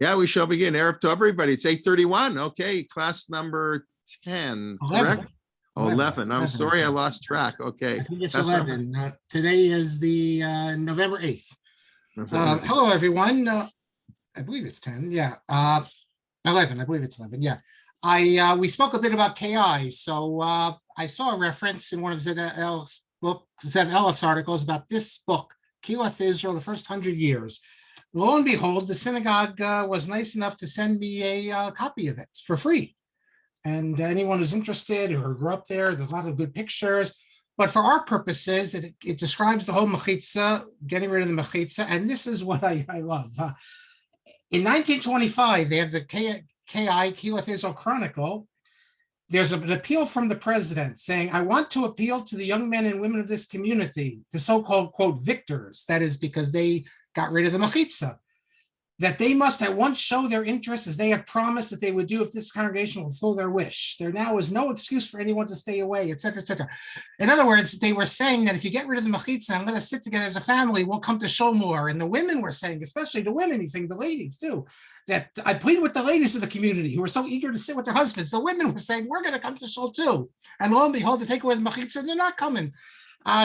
Yeah, we shall begin. Erev Tov, everybody. It's 8:31. Okay, class number 10, 11. correct? Oh, 11. I'm sorry, I lost track. Okay. I think it's Class 11. Today is the November 8th. Hello, everyone. I believe it's 10. Yeah. 11. I believe it's 11. Yeah. We spoke a bit about KI. So I saw a reference in one of Zev Elif's articles about this book, Kilath Israel, the first 100 years. Lo and behold, the synagogue was nice enough to send me a copy of it for free. And anyone who's interested or grew up there's a lot of good pictures. But for our purposes, it describes the whole mechitza, getting rid of the mechitza. And this is what I love. In 1925, they have the KI, Kilath Israel Chronicle. There's an appeal from the president saying, I want to appeal to the young men and women of this community, the so-called, quote, victors. That is because they got rid of the mechitza, that they must at once show their interest as they have promised that they would do if this congregation will fulfill their wish. There now is no excuse for anyone to stay away, etc., etc. In other words, they were saying that if you get rid of the mechitza and let us sit together as a family, we'll come to show more. And the women were saying, especially the women, he's saying the ladies too, that I plead with the ladies of the community who were so eager to sit with their husbands. The women were saying, we're going to come to shul too. And lo and behold, to take away the mechitza, they're not coming.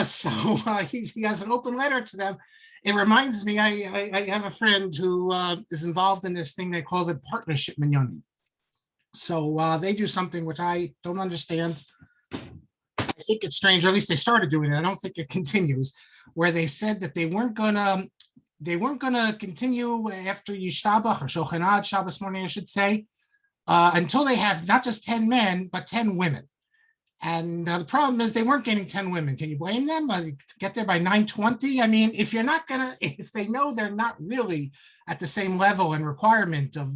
So he has an open letter to them. It reminds me, I have a friend who is involved in this thing they call the partnership minyanim. So they do something which I don't understand. I think it's strange, or at least they started doing it. I don't think it continues, where they said that they weren't gonna continue after Yishtabach or Shochanad, Shabbos morning, I should say, until they have not just 10 men, but 10 women. And the problem is they weren't getting 10 women. Can you blame them? Get there by 9:20? I mean, if they know they're not really at the same level and requirement of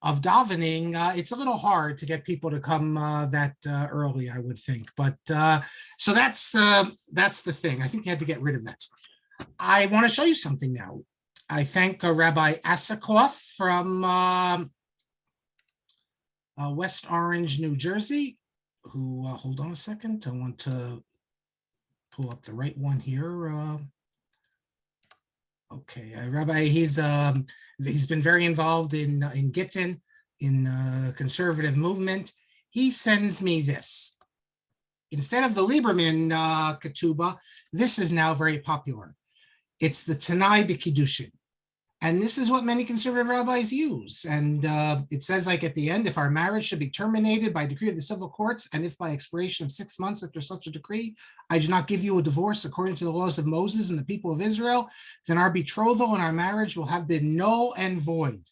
davening, it's a little hard to get people to come that early, I would think. But so that's the thing. I think they had to get rid of that. I want to show you something now. I thank Rabbi Asakoff from West Orange, New Jersey, who, hold on a second, I want to pull up the right one here. Okay, Rabbi, he's been very involved in Gittin, in conservative movement. He sends me this. Instead of the Lieberman ketubah, this is now very popular. It's the Tanai B'Kiddushin. And this is what many conservative rabbis use. And it says, like at the end, if our marriage should be terminated by decree of the civil courts, and if by expiration of 6 months after such a decree, I do not give you a divorce according to the laws of Moses and the people of Israel, then our betrothal and our marriage will have been null and void.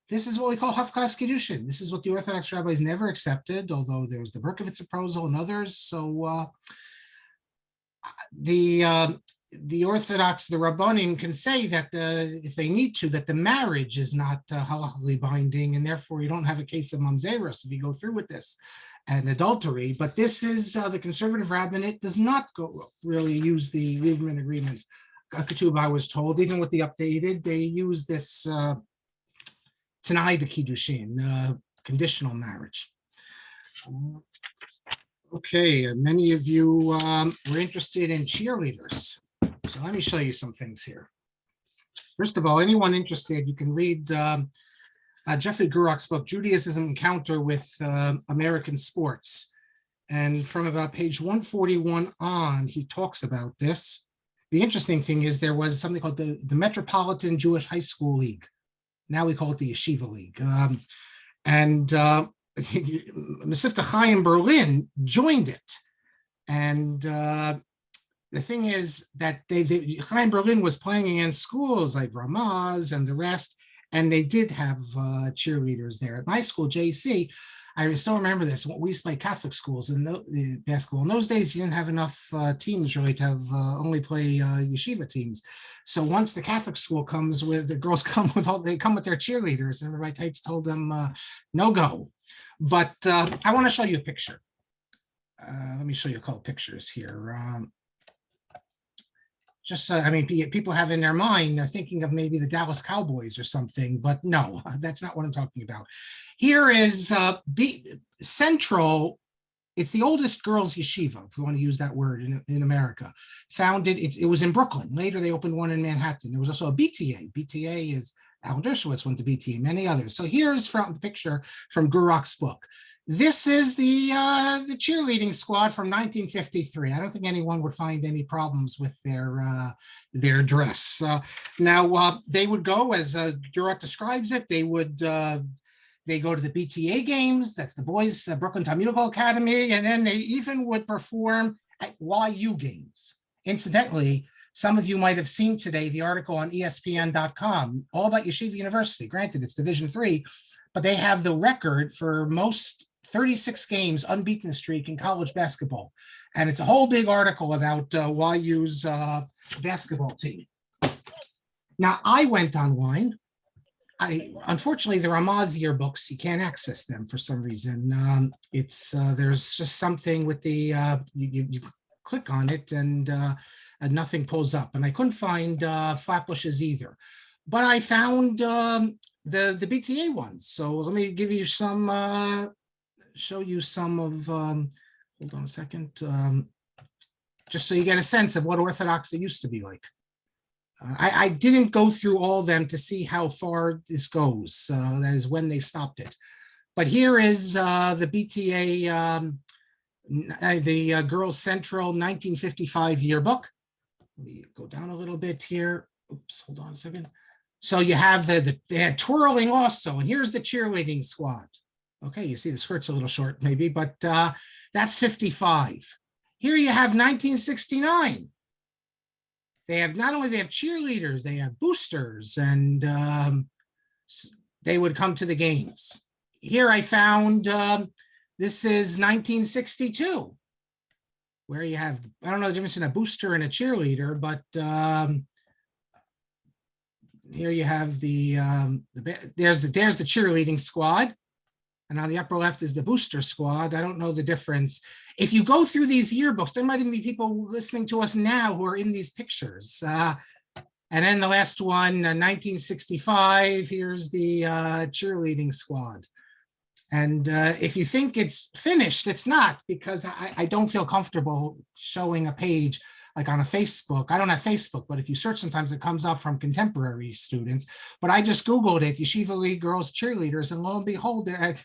This is what we call Hafkas Kiddushin. This is what the Orthodox rabbis never accepted, although there was the Berkovitz proposal and others. So the Orthodox, the Rabbanim can say that if they need to, that the marriage is not halachically binding, and therefore you don't have a case of mamzerus if you go through with this and adultery. But this is the conservative rabbinate does not really use the Lieberman agreement. Ketubah, I was told, even with the updated, they use this Tanai B'Kiddushin, conditional marriage. Okay, many of you were interested in cheerleaders. So let me show you some things here. First of all, anyone interested, you can read Jeffrey Gurok's book, Judaism Encounter with American Sports. And from about page 141 on, he talks about this. The interesting thing is there was something called the Metropolitan Jewish High School League. Now we call it the Yeshiva League. Mesivta Chaim Berlin joined it. And the thing is that Chaim Berlin was playing against schools like Ramaz and the rest, and they did have cheerleaders there. At my school, JC, I still remember this. We used to play Catholic schools in the basketball. In those days, you didn't have enough teams really to have only play yeshiva teams. So once the Catholic school comes with, the girls come with their cheerleaders, and the Rabbi Taitz told them no go. But I want to show you a picture. Let me show you a couple pictures here. I mean, people have in their mind, they're thinking of maybe the Dallas Cowboys or something, but no, that's not what I'm talking about. Here is Central. It's the oldest girls' yeshiva, if you want to use that word, in America. Founded, it was in Brooklyn. Later, they opened one in Manhattan. There was also a BTA. BTA is Alan Dershowitz went to BT, many others. So here's from the picture from Gurok's book. This is the cheerleading squad from 1953. I don't think anyone would find any problems with their dress. Now they would go, as Durok describes it, they go to the BTA games. That's the boys' Brooklyn Talmudic Academy, and then they even would perform at YU games. Incidentally, some of you might have seen today the article on ESPN.com all about Yeshiva University. Granted, it's Division III, but they have the record for most 36 games unbeaten streak in college basketball. And it's a whole big article about YU's basketball team. Now, I went online. Unfortunately, the Ramaz yearbooks, you can't access them for some reason. There's just something with the, you click on it and nothing pulls up. And I couldn't find Flatbush's either. But I found the BTA ones. So let me give you some, show you some of, hold on a second, just so you get a sense of what Orthodoxy used to be like. I didn't go through all of them to see how far this goes. That is when they stopped it. But here is the BTA, the Girls Central 1955 yearbook. Let me go down a little bit here. Oops, hold on a second. So you have they had twirling also, and here's the cheerleading squad. Okay, you see the skirt's a little short maybe, but that's 55. Here you have 1969. They have not only they have cheerleaders, they have boosters, and they would come to the games. Here I found this is 1962, where you have, I don't know the difference in a booster and a cheerleader, but here you have there's the cheerleading squad. And on the upper left is the booster squad. I don't know the difference. If you go through these yearbooks, there might even be people listening to us now who are in these pictures. And then the last one, 1965, here's the cheerleading squad. And if you think it's finished, it's not, because I don't feel comfortable showing a page like on a Facebook. I don't have Facebook, but if you search, sometimes it comes up from contemporary students. But I just Googled it, Yeshiva League girls cheerleaders, and lo and behold, a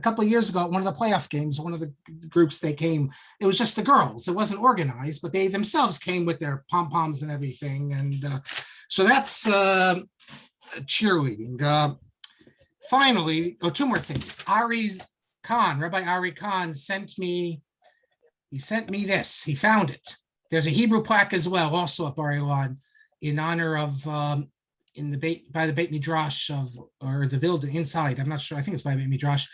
couple of years ago at one of the playoff games, one of the groups they came, it was just the girls. It wasn't organized, but they themselves came with their pom-poms and everything. And so that's cheerleading. Finally, two more things. Rabbi Ari Khan sent me this. He found it. There's a Hebrew plaque as well, also at Bar Ilan, in honor of by the Beit Midrash or the building inside. I'm not sure. I think it's by Beit Midrash.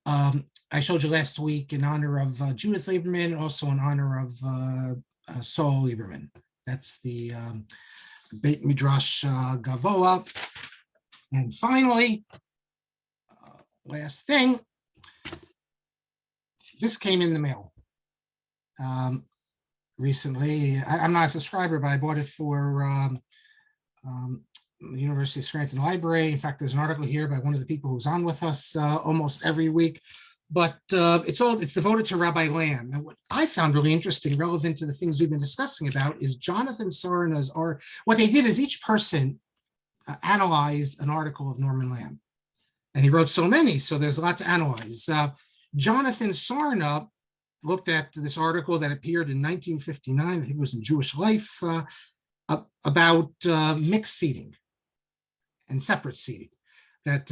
I showed you last week in honor of Judith Lieberman, also in honor of Saul Lieberman. That's the Beit Midrash Gavoa. And finally, last thing, this came in the mail. Recently, I'm not a subscriber, but I bought it for the University of Scranton Library. In fact, there's an article here by one of the people who's on with us almost every week. But it's devoted to Rabbi Lamm. And what I found really interesting, relevant to the things we've been discussing about, is Jonathan Sarna's art. What they did is each person analyzed an article of Norman Lamm, and he wrote so many, so there's a lot to analyze. Jonathan Sarna looked at this article that appeared in 1959, I think it was in Jewish Life, about mixed seating and separate seating. That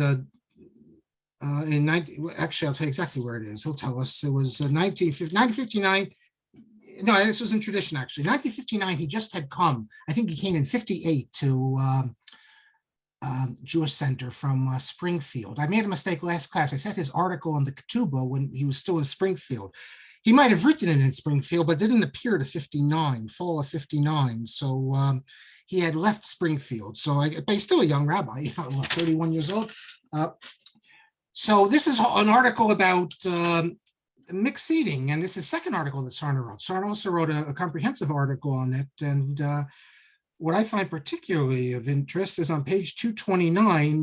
actually, I'll tell you exactly where it is. He'll tell us. It was 1959. No, this was in tradition, actually. 1959, he just had come. I think he came in 58 to Jewish Center from Springfield. I made a mistake last class. I said his article on the Ketubah when he was still in Springfield. He might have written it in Springfield, but didn't appear to 59, fall of 59. So he had left Springfield. But he's still a young rabbi, 31 years old. So this is an article about mixed seating, and this is the second article that Sarna wrote. Sarna also wrote a comprehensive article on it, and what I find particularly of interest is on page 229,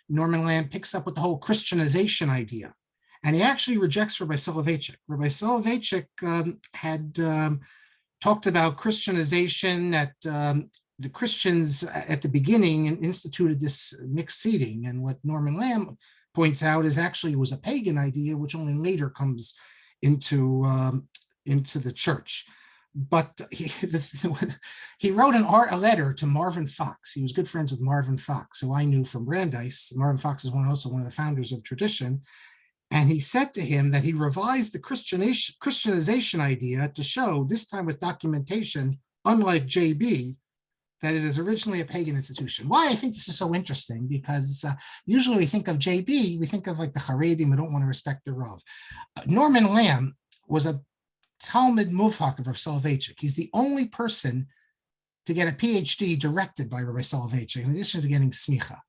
Norman Lamm picks up with the whole Christianization idea. And he actually rejects Rabbi Soloveitchik. Rabbi Soloveitchik had talked about Christianization, that the Christians at the beginning instituted this mixed seating. And what Norman Lamm points out is actually it was a pagan idea, which only later comes into the church. But he wrote a letter to Marvin Fox. He was good friends with Marvin Fox, who I knew from Brandeis. Marvin Fox is also one of the founders of tradition. And he said to him that he revised the Christianization idea to show, this time with documentation, unlike JB, that it is originally a pagan institution. Why I think this is so interesting, because usually we think of JB, we think of like the haredi, we don't want to respect the Rav. Norman Lamm was a Talmud Muvhak of Rabbi Saul Lieberman. He's the only person to get a PhD directed by Rabbi Saul Lieberman, in addition to getting smicha.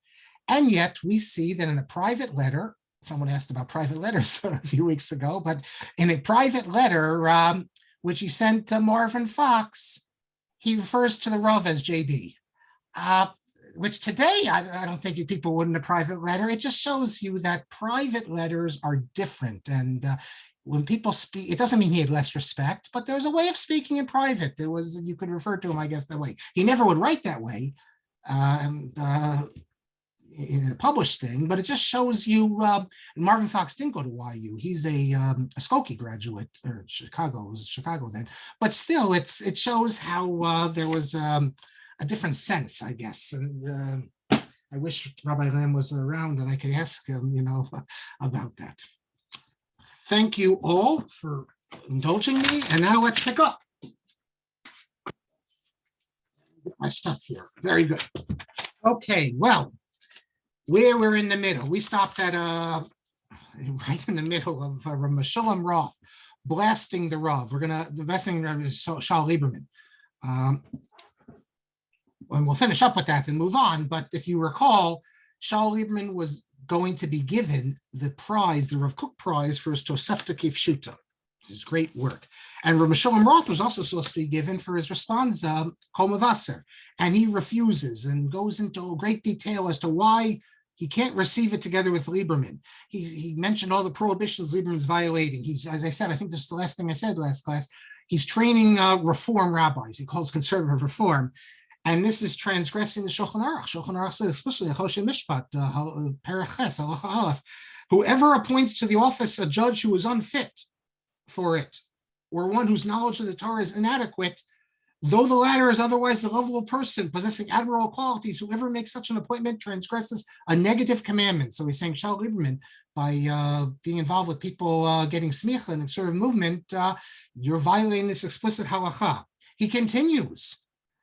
And yet we see that in a private letter, someone asked about private letters a few weeks ago, but in a private letter, which he sent to Marvin Fox, he refers to the Rav as JB, which today I don't think people would in a private letter. It just shows you that private letters are different. And when people speak, it doesn't mean he had less respect, but there was a way of speaking in private. You could refer to him, I guess, that way. He never would write that way in a published thing, but it just shows you, Marvin Fox didn't go to YU. He's a Skokie graduate, or Chicago, it was Chicago then, but still it shows how there was a different sense, I guess. And I wish Rabbi Lamm was around and I could ask him, about that. Thank you all for indulging me. And now let's pick up. Get my stuff here. Very good. Okay, well, we're in the middle. We stopped at right in the middle of Meshulam Roth, blasting the Rav. The best thing is Saul Lieberman. And we'll finish up with that and move on. But if you recall, Saul Lieberman was going to be given the prize, the Rav Kook Prize, for his Tosefta Kifshuta, his great work. And Rav Meshulam Roth was also supposed to be given for his responsa, Kol Mavaser. And he refuses and goes into great detail as to why he can't receive it together with Lieberman. He mentioned all the prohibitions Lieberman's violating. As I said, I think this is the last thing I said last class, he's training reform rabbis. He calls conservative reform. And this is transgressing the Shulchan Aruch. Shulchan Aruch says, especially in Choshe Mishpat, Paraches, Halacha Aleph, whoever appoints to the office a judge who is unfit for it, or one whose knowledge of the Torah is inadequate, though the latter is otherwise a lovable person possessing admirable qualities, whoever makes such an appointment transgresses a negative commandment. So he's saying, Saul Lieberman, by being involved with people getting smicha and sort of movement, you're violating this explicit halacha. He continues.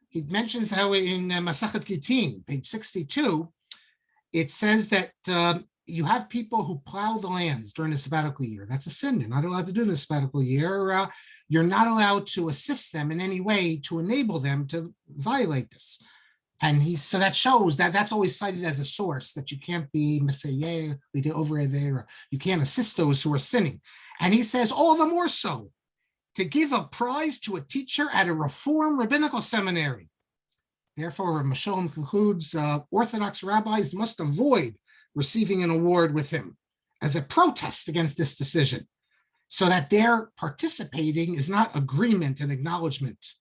He mentions how in Masachet Gittin, page 62, it says that you have people who plow the lands during the sabbatical year. That's a sin. You're not allowed to do the sabbatical year. You're not allowed to assist them in any way to enable them to violate this. And so that shows that that's always cited as a source, that you can't be Messiah, you can't assist those who are sinning. And he says all the more so to give a prize to a teacher at a Reform rabbinical seminary. Therefore, Rav Meshulam concludes, Orthodox rabbis must avoid receiving an award with him as a protest against this decision, so that their participating is not agreement and acknowledgement.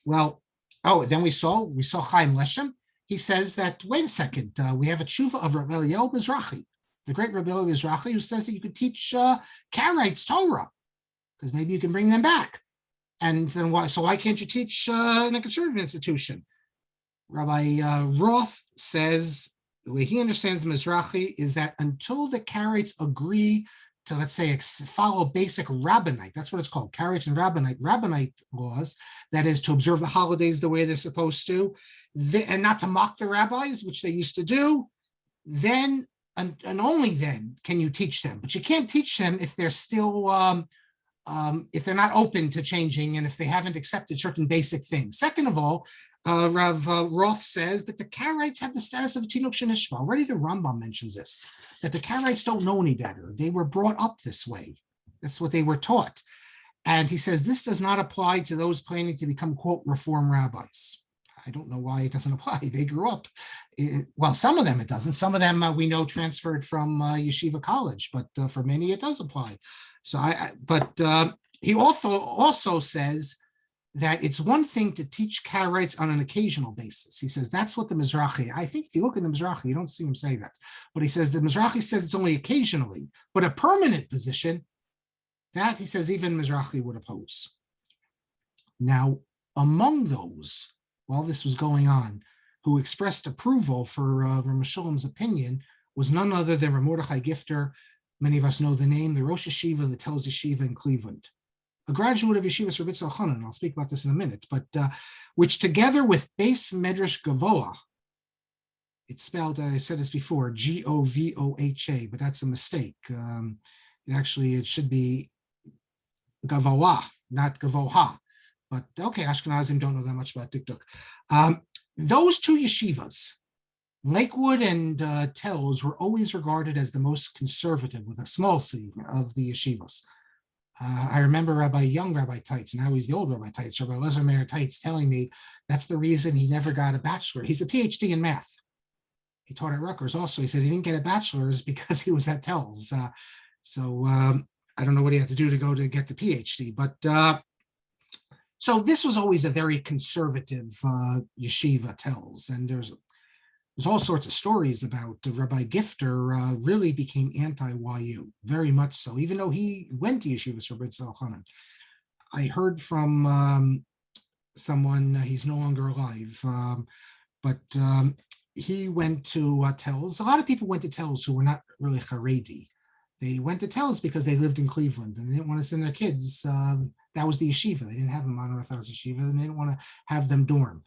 Well, then we saw Chaim Leshem. He says that, wait a second, we have a tshuva of Rabbi Mizrahi, the great Rabbi Mizrahi, who says that you could teach Karaites Torah, because maybe you can bring them back. And then why can't you teach in a conservative institution? Rabbi Roth says the way he understands the Mizrahi is that until the Karaites agree to, let's say, follow basic rabbinite, that's what it's called, Karaites and rabbinite laws, that is to observe the holidays the way they're supposed to, and not to mock the rabbis, which they used to do, then and only then can you teach them. But you can't teach them if they're still if they're not open to changing and if they haven't accepted certain basic things. Second of all, Rav Roth says that the Karaites had the status of a Tinuk Shenishma. Already the Rambam mentions this, that the Karaites don't know any better. They were brought up this way. That's what they were taught. And he says this does not apply to those planning to become, quote, reform rabbis. I don't know why it doesn't apply. They grew up. Well, some of them it doesn't. Some of them we know transferred from yeshiva college, but for many it does apply. So, he also says that it's one thing to teach Karaites on an occasional basis. He says that's what the Mizrahi, I think if you look at the Mizrahi, you don't see him say that. But he says the Mizrahi says it's only occasionally, but a permanent position, that he says even Mizrahi would oppose. Now, among those, while this was going on, who expressed approval for Meshulam's opinion was none other than Rabbi Mordechai Gifter. Many of us know the name, the Rosh Yeshiva, the Telz Yeshiva in Cleveland. A graduate of yeshivas Rabbi Saul Lieberman, I'll speak about this in a minute, but which together with Beis Medrash Gavoha, it's spelled, I said this before, Govoha, but that's a mistake. It should be Gavoha, not Gavoha. But okay, Ashkenazim don't know that much about Dikduk. Those two yeshivas, Lakewood and Telz, were always regarded as the most conservative, with a small c, of the yeshivas. I remember young Rabbi Teitz, now he's the old Rabbi Teitz, Rabbi Lezer Meir Teitz, telling me that's the reason he never got a bachelor. He's a PhD in math. He taught at Rutgers also. He said he didn't get a bachelor's because he was at Telz. I don't know what he had to do to go to get the PhD, but so this was always a very conservative yeshiva, Telz, and there's all sorts of stories about Rabbi Gifter really became anti-YU, very much so, even though he went to yeshivas Rabbi Saul Lieberman. I heard from someone, he's no longer alive, but he went to Telz. A lot of people went to Telz who were not really haredi. They went to Telz because they lived in Cleveland and they didn't want to send their kids. That was the yeshiva. They didn't have them on Orthodox yeshiva and they didn't want to have them dorm.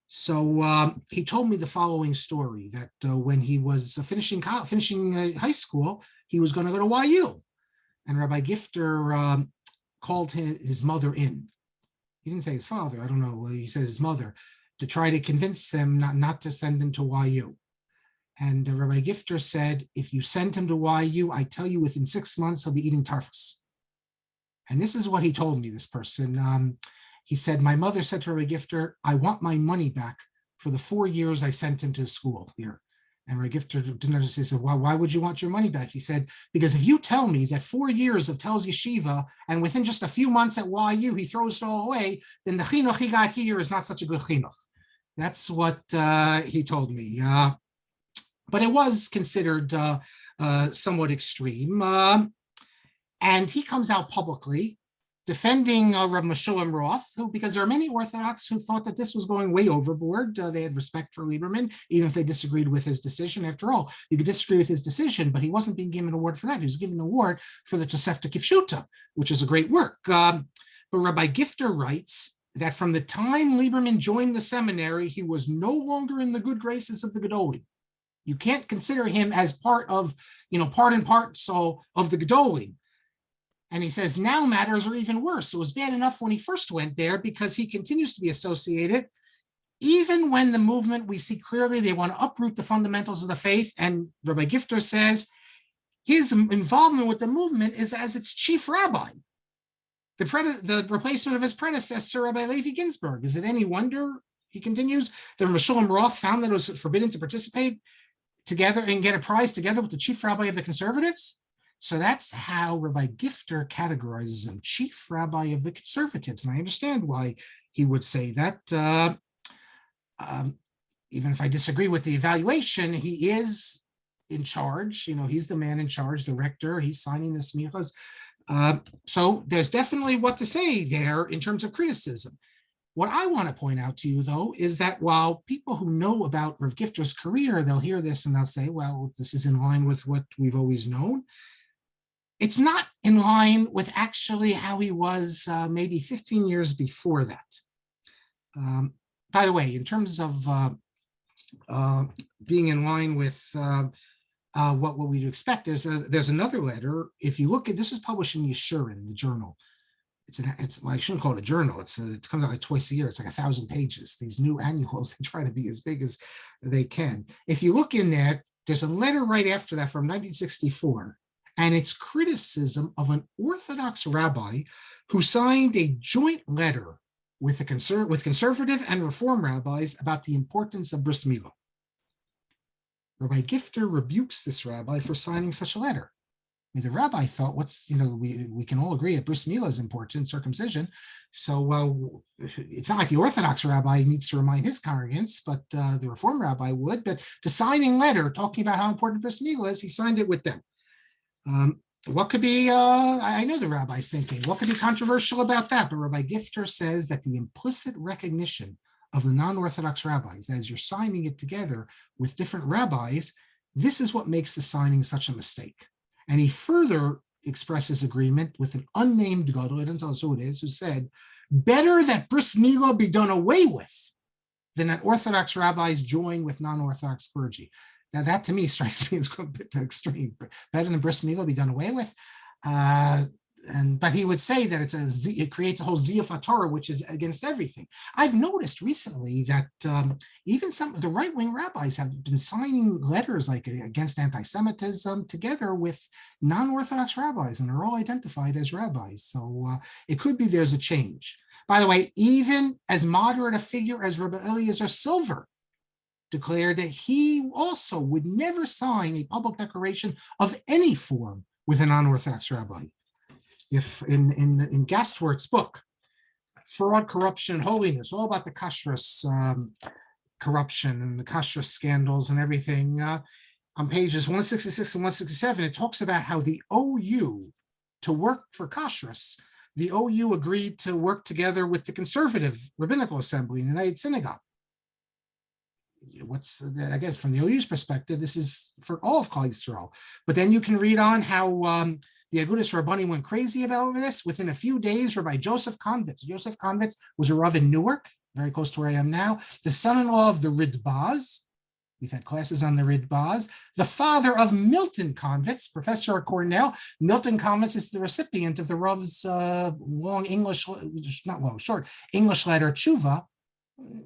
So he told me the following story, that when he was finishing high school, he was going to go to YU. And Rabbi Gifter called his mother in. He didn't say his father, I don't know, he says his mother, to try to convince them not to send him to YU. And Rabbi Gifter said, if you send him to YU, I tell you within 6 months, he'll be eating tarfus. And this is what he told me, this person. He said, my mother said to Rabbi Gifter, I want my money back for the 4 years I sent him to school here. And Rabbi Gifter didn't understand. He said, why would you want your money back? He said, because if you tell me that 4 years of Telz Yeshiva and within just a few months at YU, he throws it all away, then the chinuch he got here is not such a good chinuch. That's what he told me. But it was considered somewhat extreme. And he comes out publicly defending Rabbi Meshulam Roth, because there are many Orthodox who thought that this was going way overboard. They had respect for Lieberman, even if they disagreed with his decision. After all, you could disagree with his decision, but he wasn't being given an award for that. He was given an award for the Tosefta Kifshuta, which is a great work. But Rabbi Gifter writes that from the time Lieberman joined the seminary, he was no longer in the good graces of the Gedolim. You can't consider him as part and parcel of the Gedolim. And he says now matters are even worse. It was bad enough when he first went there because he continues to be associated. Even when the movement, we see clearly they want to uproot the fundamentals of the faith. And Rabbi Gifter says his involvement with the movement is as its chief rabbi, the replacement of his predecessor, Rabbi Levi Ginzberg. Is it any wonder, he continues, that Meshulam Roth found that it was forbidden to participate together and get a prize together with the chief rabbi of the conservatives? So that's how Rabbi Gifter categorizes him, chief rabbi of the conservatives. And I understand why he would say that. Even if I disagree with the evaluation, he is in charge. He's the man in charge, the rector. He's signing the smichas. So there's definitely what to say there in terms of criticism. What I want to point out to you, though, is that while people who know about Rav Gifter's career, they'll hear this and they'll say, well, this is in line with what we've always known. It's not in line with actually how he was maybe 15 years before that. By the way, in terms of being in line with what we'd expect, there's another letter. If you look at, this is published in Yeshurin, the journal. Well, I shouldn't call it a journal. It comes out like twice a year. It's like 1,000 pages. These new annuals, they try to be as big as they can. If you look in there, there's a letter right after that from 1964. And it's criticism of an Orthodox rabbi who signed a joint letter with conservative and reform rabbis about the importance of bris milah. Rabbi Gifter rebukes this rabbi for signing such a letter. The rabbi thought, we can all agree that bris milah is important, circumcision. So it's not like the Orthodox rabbi needs to remind his congregants, but the Reform rabbi would. But the signing letter talking about how important bris milah is, he signed it with them. What could be, I know the rabbi's thinking, what could be controversial about that? But Rabbi Gifter says that the implicit recognition of the non-Orthodox rabbis, as you're signing it together with different rabbis, this is what makes the signing such a mistake. And he further expresses agreement with an unnamed gadol, I don't tell us who it is, who said, better that bris milah be done away with than that Orthodox rabbis join with non-Orthodox clergy. Now that to me strikes me as a bit extreme. Better than bris milah be done away with. But he would say that it creates a whole ziyuf Torah, which is against everything. I've noticed recently that even some of the right-wing rabbis have been signing letters like against anti-Semitism together with non-Orthodox rabbis, and they're all identified as rabbis. So it could be there's a change. By the way, even as moderate a figure as Rabbi Eliezer Silver declared that he also would never sign a public declaration of any form with a non-Orthodox rabbi. If in Gastwert's book, Fraud, Corruption, Holiness, all about the kashrus corruption and the kashrus scandals and everything, on pages 166 and 167, it talks about how the OU, to work for kashrus, the OU agreed to work together with the conservative rabbinical assembly in the United Synagogue. I guess from the OU's perspective, this is for all of Klal Yisrael. But then you can read on how the Agudas Rabbanim went crazy about this. Within a few days, Rabbi Joseph Konvitz. Joseph Konvitz was a Rav in Newark, very close to where I am now, the son-in-law of the Ridbaz. We've had classes on the Ridbaz. The father of Milton Konvitz, professor at Cornell. Milton Konvitz is the recipient of the Rav's short English letter, Tshuva,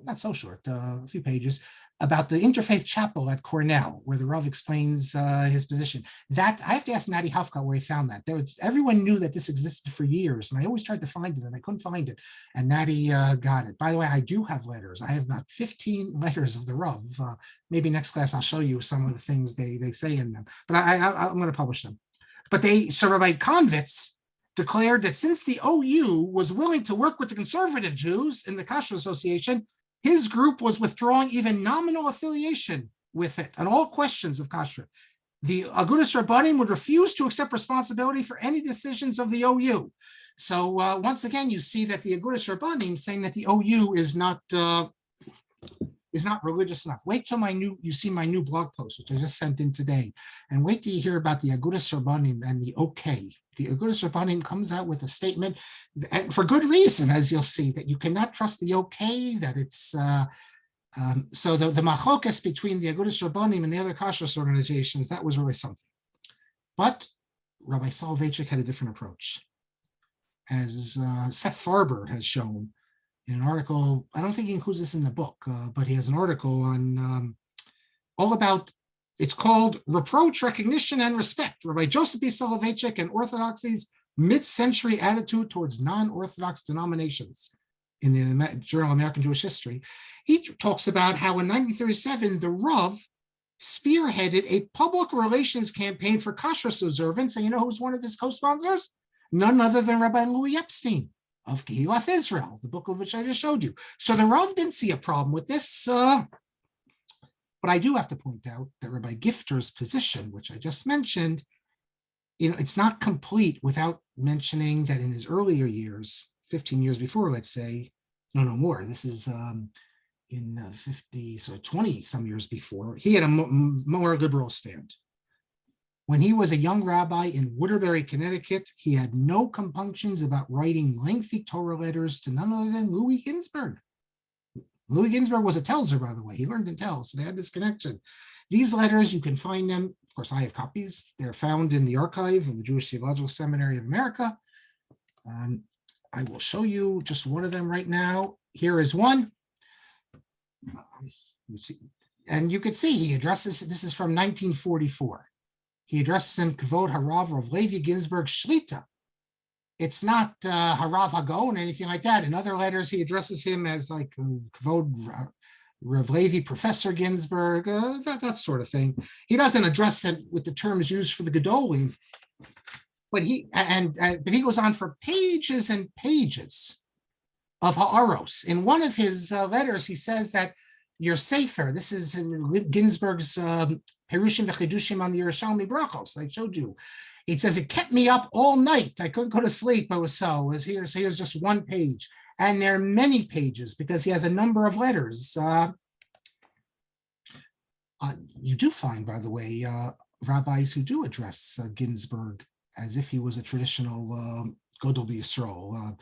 not so short, a few pages, about the Interfaith Chapel at Cornell, where the Rav explains his position. That I have to ask Nadi Hafka where he found that. Everyone knew that this existed for years, and I always tried to find it, and I couldn't find it. And Nadi got it. By the way, I do have letters. I have about 15 letters of the Rav. Maybe next class I'll show you some of the things they say in them. But I'm going to publish them. But so Rabbi Konvitz declared that since the OU was willing to work with the conservative Jews in the Kosher Association, his group was withdrawing even nominal affiliation with it on all questions of kashrut. The Agudas Rabbanim would refuse to accept responsibility for any decisions of the OU. So once again, you see that the Agudas Rabbanim saying that the OU is not religious enough. Wait till you see my new blog post, which I just sent in today, and wait till you hear about the Agudas Rabbanim and the OK. The Agudas Rabbanim comes out with a statement, and for good reason, as you'll see, that you cannot trust the OK, that it's, so the machlokas between the Agudas Rabbanim and the other kashrus organizations, that was really something. But Rabbi Saul Lieberman had a different approach. As Seth Farber has shown, in an article, I don't think he includes this in the book, but he has an article on all about, it's called Reproach, Recognition, and Respect, Rabbi Joseph B. Soloveitchik and Orthodoxy's Mid-Century Attitude Towards Non-Orthodox Denominations in the Journal of American Jewish History. He talks about how in 1937, the Rav spearheaded a public relations campaign for kashrus observance, and you know who's one of his co-sponsors? None other than Rabbi Louis Epstein of Kehilat Israel, the book of which I just showed you. So the Rav didn't see a problem with this, but I do have to point out that Rabbi Gifter's position, which I just mentioned, it's not complete without mentioning that in his earlier years, 15 years before, let's say, no more, this is in 50, so 20 some years before, he had a more liberal stand. When he was a young rabbi in Waterbury, Connecticut, he had no compunctions about writing lengthy Torah letters to none other than Louis Ginzberg. Louis Ginzberg was a Telzer, by the way. He learned in Tel, so they had this connection. These letters, you can find them. Of course, I have copies. They're found in the archive of the Jewish Theological Seminary of America. I will show you just one of them right now. Here is one. And you can see he addresses, this is from 1944. He addresses him, Kavod Harav Rav Levi Ginzberg Shlita. It's not Harav Hagon or anything like that. In other letters, he addresses him as like Kavod Rav Levi Professor Ginzberg, that sort of thing. He doesn't address it with the terms used for the Gedolim but he goes on for pages and pages of ha'aros. In one of his letters, he says that your sefer, this is Ginzberg's Perushim v'chidushim on the Yerushalmi brachos, I showed you. He says it kept me up all night. I couldn't go to sleep. It was here's just one page, and there are many pages because he has a number of letters. You do find, by the way, rabbis who do address Ginzberg as if he was a traditional Godol B'Yisrael.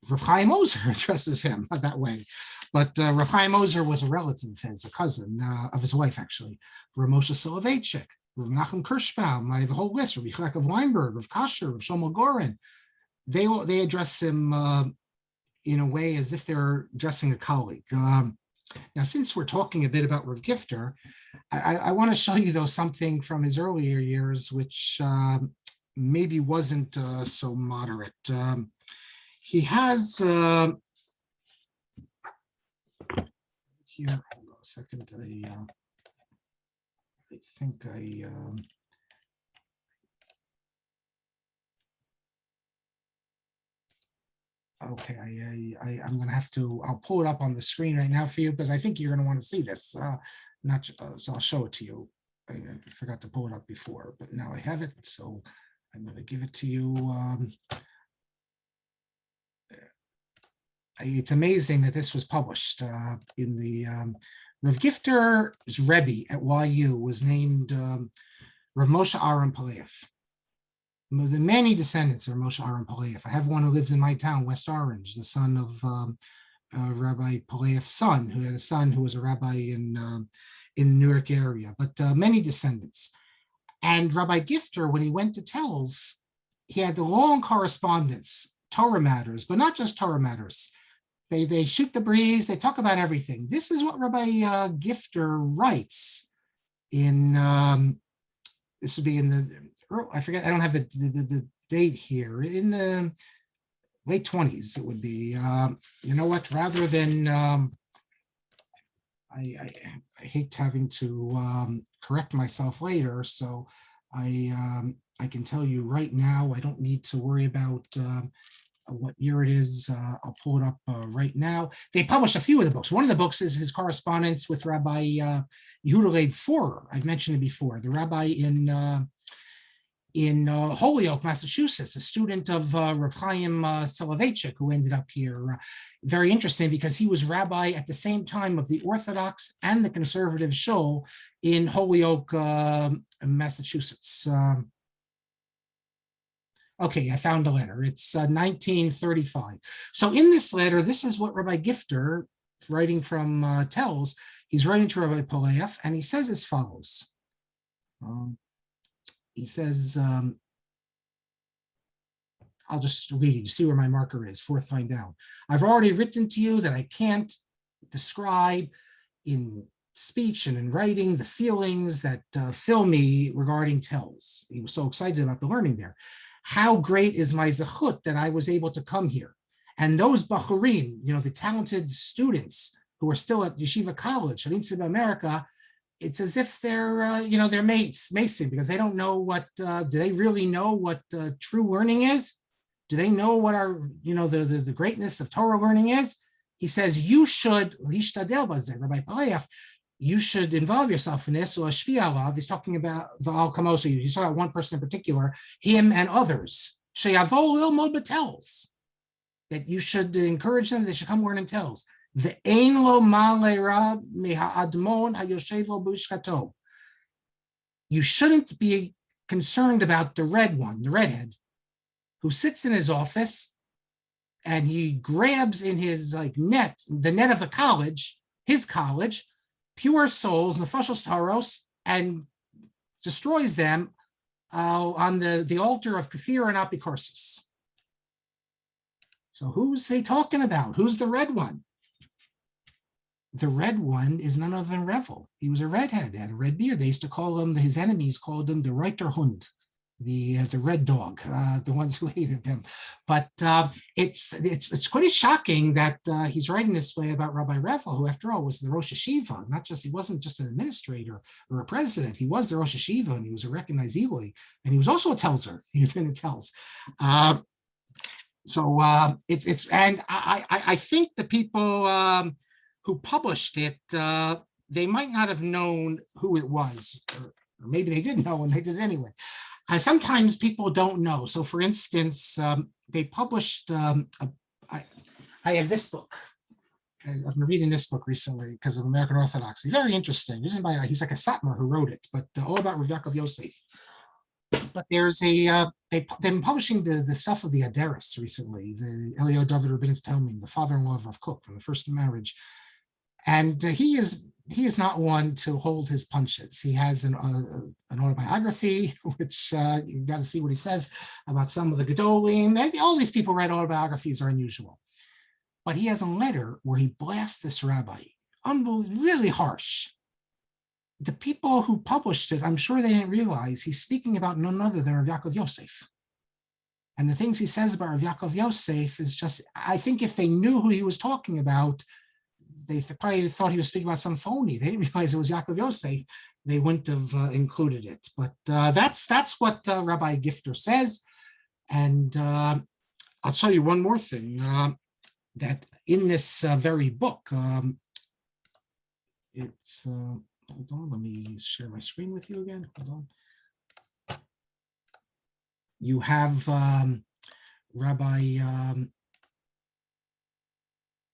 Rav Chaim Ozer addresses him that way. But Rav Chaim Ozer was a relative of his, a cousin of his wife, actually. Rav Moshe Soloveitchik, Rav Nachum Kirschbaum, I have a whole list, Rav Yitzchak Weinberg, Rav Kosher, Rav Shlomo Goren. They address him in a way as if they're addressing a colleague. Now, since we're talking a bit about Rav Gifter, I want to show you, though, something from his earlier years, which maybe wasn't so moderate. He has here, hold on a second, I think okay, I'm going to have to, I'll pull it up on the screen right now for you because I think you're going to want to see this. So I'll show it to you. I forgot to pull it up before, but now I have it. So I'm going to give it to you. It's amazing that this was published in the Rav Gifter's Rebbe at YU was named Rav Moshe Aaron Palev. The many descendants of Moshe Aaron Palev. I have one who lives in my town, West Orange, the son of Rabbi Palev's son, who had a son who was a rabbi in the Newark area, but many descendants. And Rabbi Gifter, when he went to Telz, he had the long correspondence, Torah matters, but not just Torah matters. They shoot the breeze, they talk about everything. This is what Rabbi Gifter writes in, this would be in the, I forget, I don't have the date here, in the late 20s it would be. You know what, rather than, I hate having to correct myself later, so I can tell you right now, I don't need to worry about what year it is. I'll pull it up right now. They published a few of the books. One of the books is his correspondence with Rabbi Yehuda Leib Forer. I've mentioned it before, the rabbi in Holyoke, Massachusetts, a student of Rav Chaim Soloveitchik, who ended up here. Very interesting because he was rabbi at the same time of the Orthodox and the conservative shul in Holyoke, Massachusetts. Okay, I found a letter. It's 1935. So in this letter, this is what Rabbi Gifter, writing from Telz, he's writing to Rabbi Palev, and he says as follows. He says, I'll just read it, see where my marker is, fourth line down. I've already written to you that I can't describe in speech and in writing the feelings that fill me regarding Telz. He was so excited about the learning there. How great is my zechut that I was able to come here. And those bachurim, you know, the talented students who are still at Yeshiva College, in America, it's as if they're, you know, they're mason because they don't know what, do they really know what true learning is? Do they know what our, you know, the greatness of Torah learning is? He says, you should, Rabbi Palev, you should involve yourself in this, or Shpi alav. He's talking about V'al Kamoso. He's talking about one person in particular, him and others. Sheyavo ilmod b'Telz. That you should encourage them, they should come learn in Telz. Ve'ein lo ma le'ra me'ha'admon ha'yoshevo b'ishkato. You shouldn't be concerned about the red one, the redhead, who sits in his office and he grabs in his like net, the net of the college, his college, pure souls, nefashos taros, and destroys them on the altar of kafir and apikorsis. So who's he talking about? Who's the red one? The red one is none other than Revel. He was a redhead, had a red beard. They used to call him, his enemies called him the Reiter Hund, the red dog, the ones who hated him. But it's quite shocking that he's writing this way about Rabbi Revel, who after all was the Rosh Yeshiva. He wasn't just an administrator or a president. He was the Rosh Yeshiva, and he was a recognized Eloi, and he was also a Telzer. He had been a Telz. I think the people who published it, they might not have known who it was, or maybe they didn't know and they did it anyway. Sometimes people don't know. So for instance, they published, I have this book. I've been reading this book recently because of American Orthodoxy. Very interesting. He's like a Satmar who wrote it, but all about Rav Yaakov Yosef. But there's they've been publishing the stuff of the Aderis recently, the Elio David Rabin's Talmud, the father-in-law of Rav Kook from the first marriage. And he is not one to hold his punches. He has an autobiography, which you got to see what he says about some of the Gedolim. All these people write autobiographies are unusual. But he has a letter where he blasts this rabbi, really harsh. The people who published it, I'm sure they didn't realize he's speaking about none other than Rav Yaakov Yosef. And the things he says about Rav Yaakov Yosef is just, I think if they knew who he was talking about, they probably thought he was speaking about some phony. They didn't realize it was Yaakov Yosef. They wouldn't have included it. But that's what Rabbi Gifter says. And I'll tell you one more thing, that in this very book, it's, hold on, let me share my screen with you again. Hold on. You have Rabbi,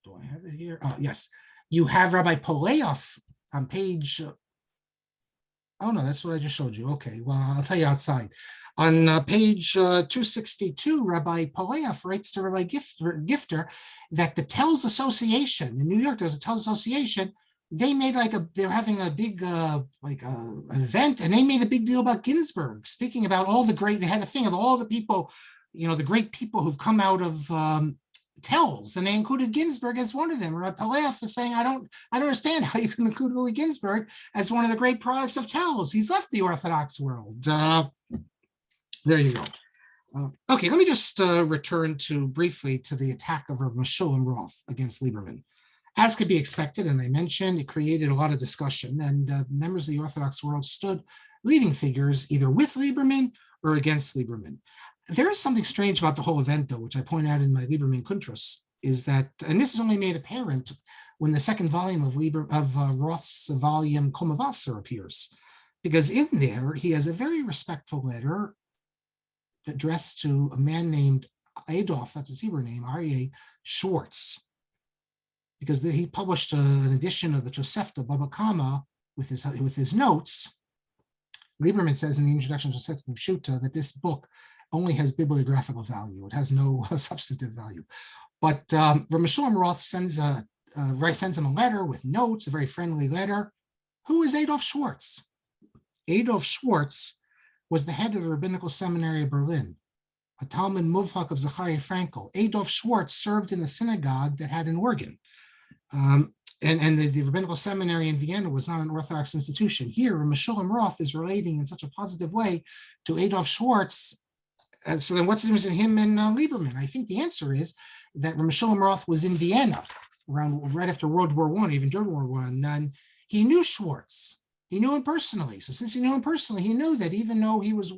do I have it here? Yes. You have Rabbi Poleaf on page, oh no, that's what I just showed you. Okay, well, I'll tell you outside. On page 262, Rabbi Poleaf writes to Rabbi Gifter that the Telz Association, in New York, there's a Telz Association, they made they're having a big, an event, and they made a big deal about Ginzberg, speaking about all the great, they had a thing of all the people, the great people who've come out of Telz, and they included Ginzberg as one of them. Rabbi Poleaf is saying, I don't understand how you can include Louis Ginzberg as one of the great products of Telz. He's left the Orthodox world. There you go. Okay, let me just return briefly to the attack of Rabbi Meshulam Roth against Lieberman. As could be expected, and I mentioned, it created a lot of discussion, and members of the Orthodox world stood leading figures either with Lieberman or against Lieberman. There is something strange about the whole event, though, which I point out in my Lieberman Kuntras, is that, and this is only made apparent when the second volume of Roth's volume Kol Mavasser appears, because in there he has a very respectful letter addressed to a man named Adolf, that's his Hebrew name, Aryeh Schwartz, because he published an edition of the Tosefta Baba Kama with his notes. Lieberman says in the introduction to Tosefta Pshuta that this book only has bibliographical value. It has no substantive value. But Rabbi Meshulam Roth sends him a letter with notes, a very friendly letter. Who is Adolf Schwartz? Adolf Schwartz was the head of the Rabbinical Seminary of Berlin, a Talmud Muvhak of Zachariah Frankel. Adolf Schwartz served in the synagogue that had an organ. And the Rabbinical Seminary in Vienna was not an Orthodox institution. Here, Meshulam Roth is relating in such a positive way to Adolf Schwartz. So then what's the difference in him and Lieberman? I think the answer is that Meshulam Roth was in Vienna right after World War I, even during World War I, and he knew Schwartz. He knew him personally. So since he knew him personally, he knew that even though he was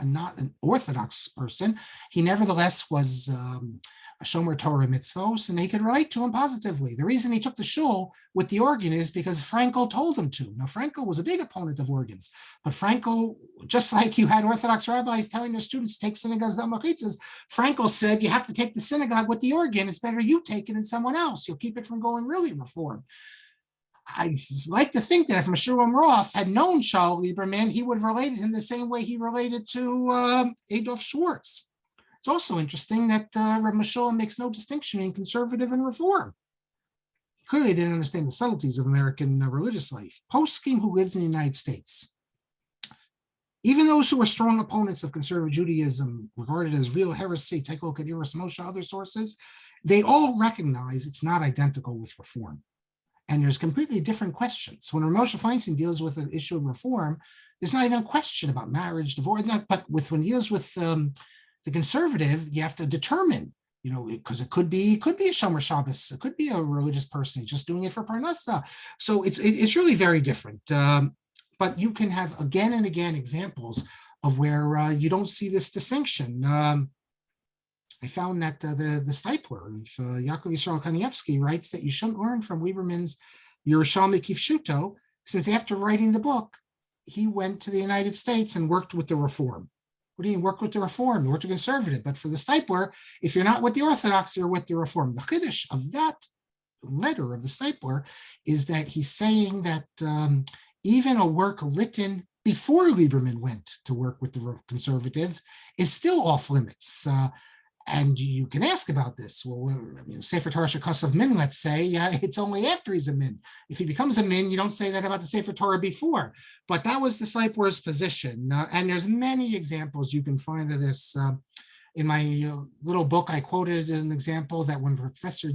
not an Orthodox person, he nevertheless was a Shomer Torah mitzvos, and he could relate to him positively. The reason he took the shul with the organ is because Frankel told him to. Now, Frankel was a big opponent of organs, but Frankel, just like you had Orthodox rabbis telling their students to take synagogues without machitzas, Frankel said, you have to take the synagogue with the organ. It's better you take it than someone else. You'll keep it from going really reform. I like to think that if Meshulam Roth had known Shaul Lieberman, he would have related him the same way he related to Adolf Schwartz. It's also interesting that Rabbi Meshulam makes no distinction in conservative and reform. He clearly didn't understand the subtleties of American religious life. Poskim who lived in the United States, even those who were strong opponents of conservative Judaism, regarded as real heresy, take a look at Moshe, other sources, they all recognize it's not identical with reform. And there's completely different questions. When Moshe Feinstein deals with an issue of reform, there's not even a question about marriage, divorce, but when he deals with the conservative, you have to determine, because it could be a Shomer Shabbos, it could be a religious person just doing it for Parnassa. So it's really very different. But you can have again and again examples of where you don't see this distinction. I found that the Stipler of Yaakov Yisrael Kanievsky writes that you shouldn't learn from Lieberman's Yerushalmi Kifshuto, since after writing the book, he went to the United States and worked with the Reform. What do you mean work with the Reform? You work with the Conservative. But for the Stipler, if you're not with the Orthodox, you're with the Reform. The Chiddush of that letter of the Stipler is that he's saying that even a work written before Lieberman went to work with the Conservatives is still off limits. And you can ask about this. Well, Sefer Torah Shekos Min, let's say, it's only after he's a min. If he becomes a min, you don't say that about the Sefer Torah before. But that was the Stipler's position. And there's many examples you can find of this. In my little book, I quoted an example that when Professor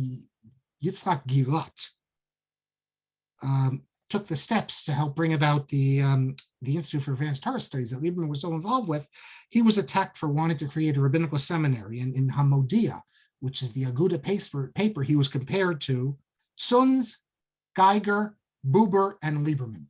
Yitzhak Gilot took the steps to help bring about the Institute for Advanced Torah Studies that Lieberman was so involved with, he was attacked for wanting to create a rabbinical seminary. In Hamodia, which is the Aguda paper, he was compared to Sunz, Geiger, Buber, and Lieberman.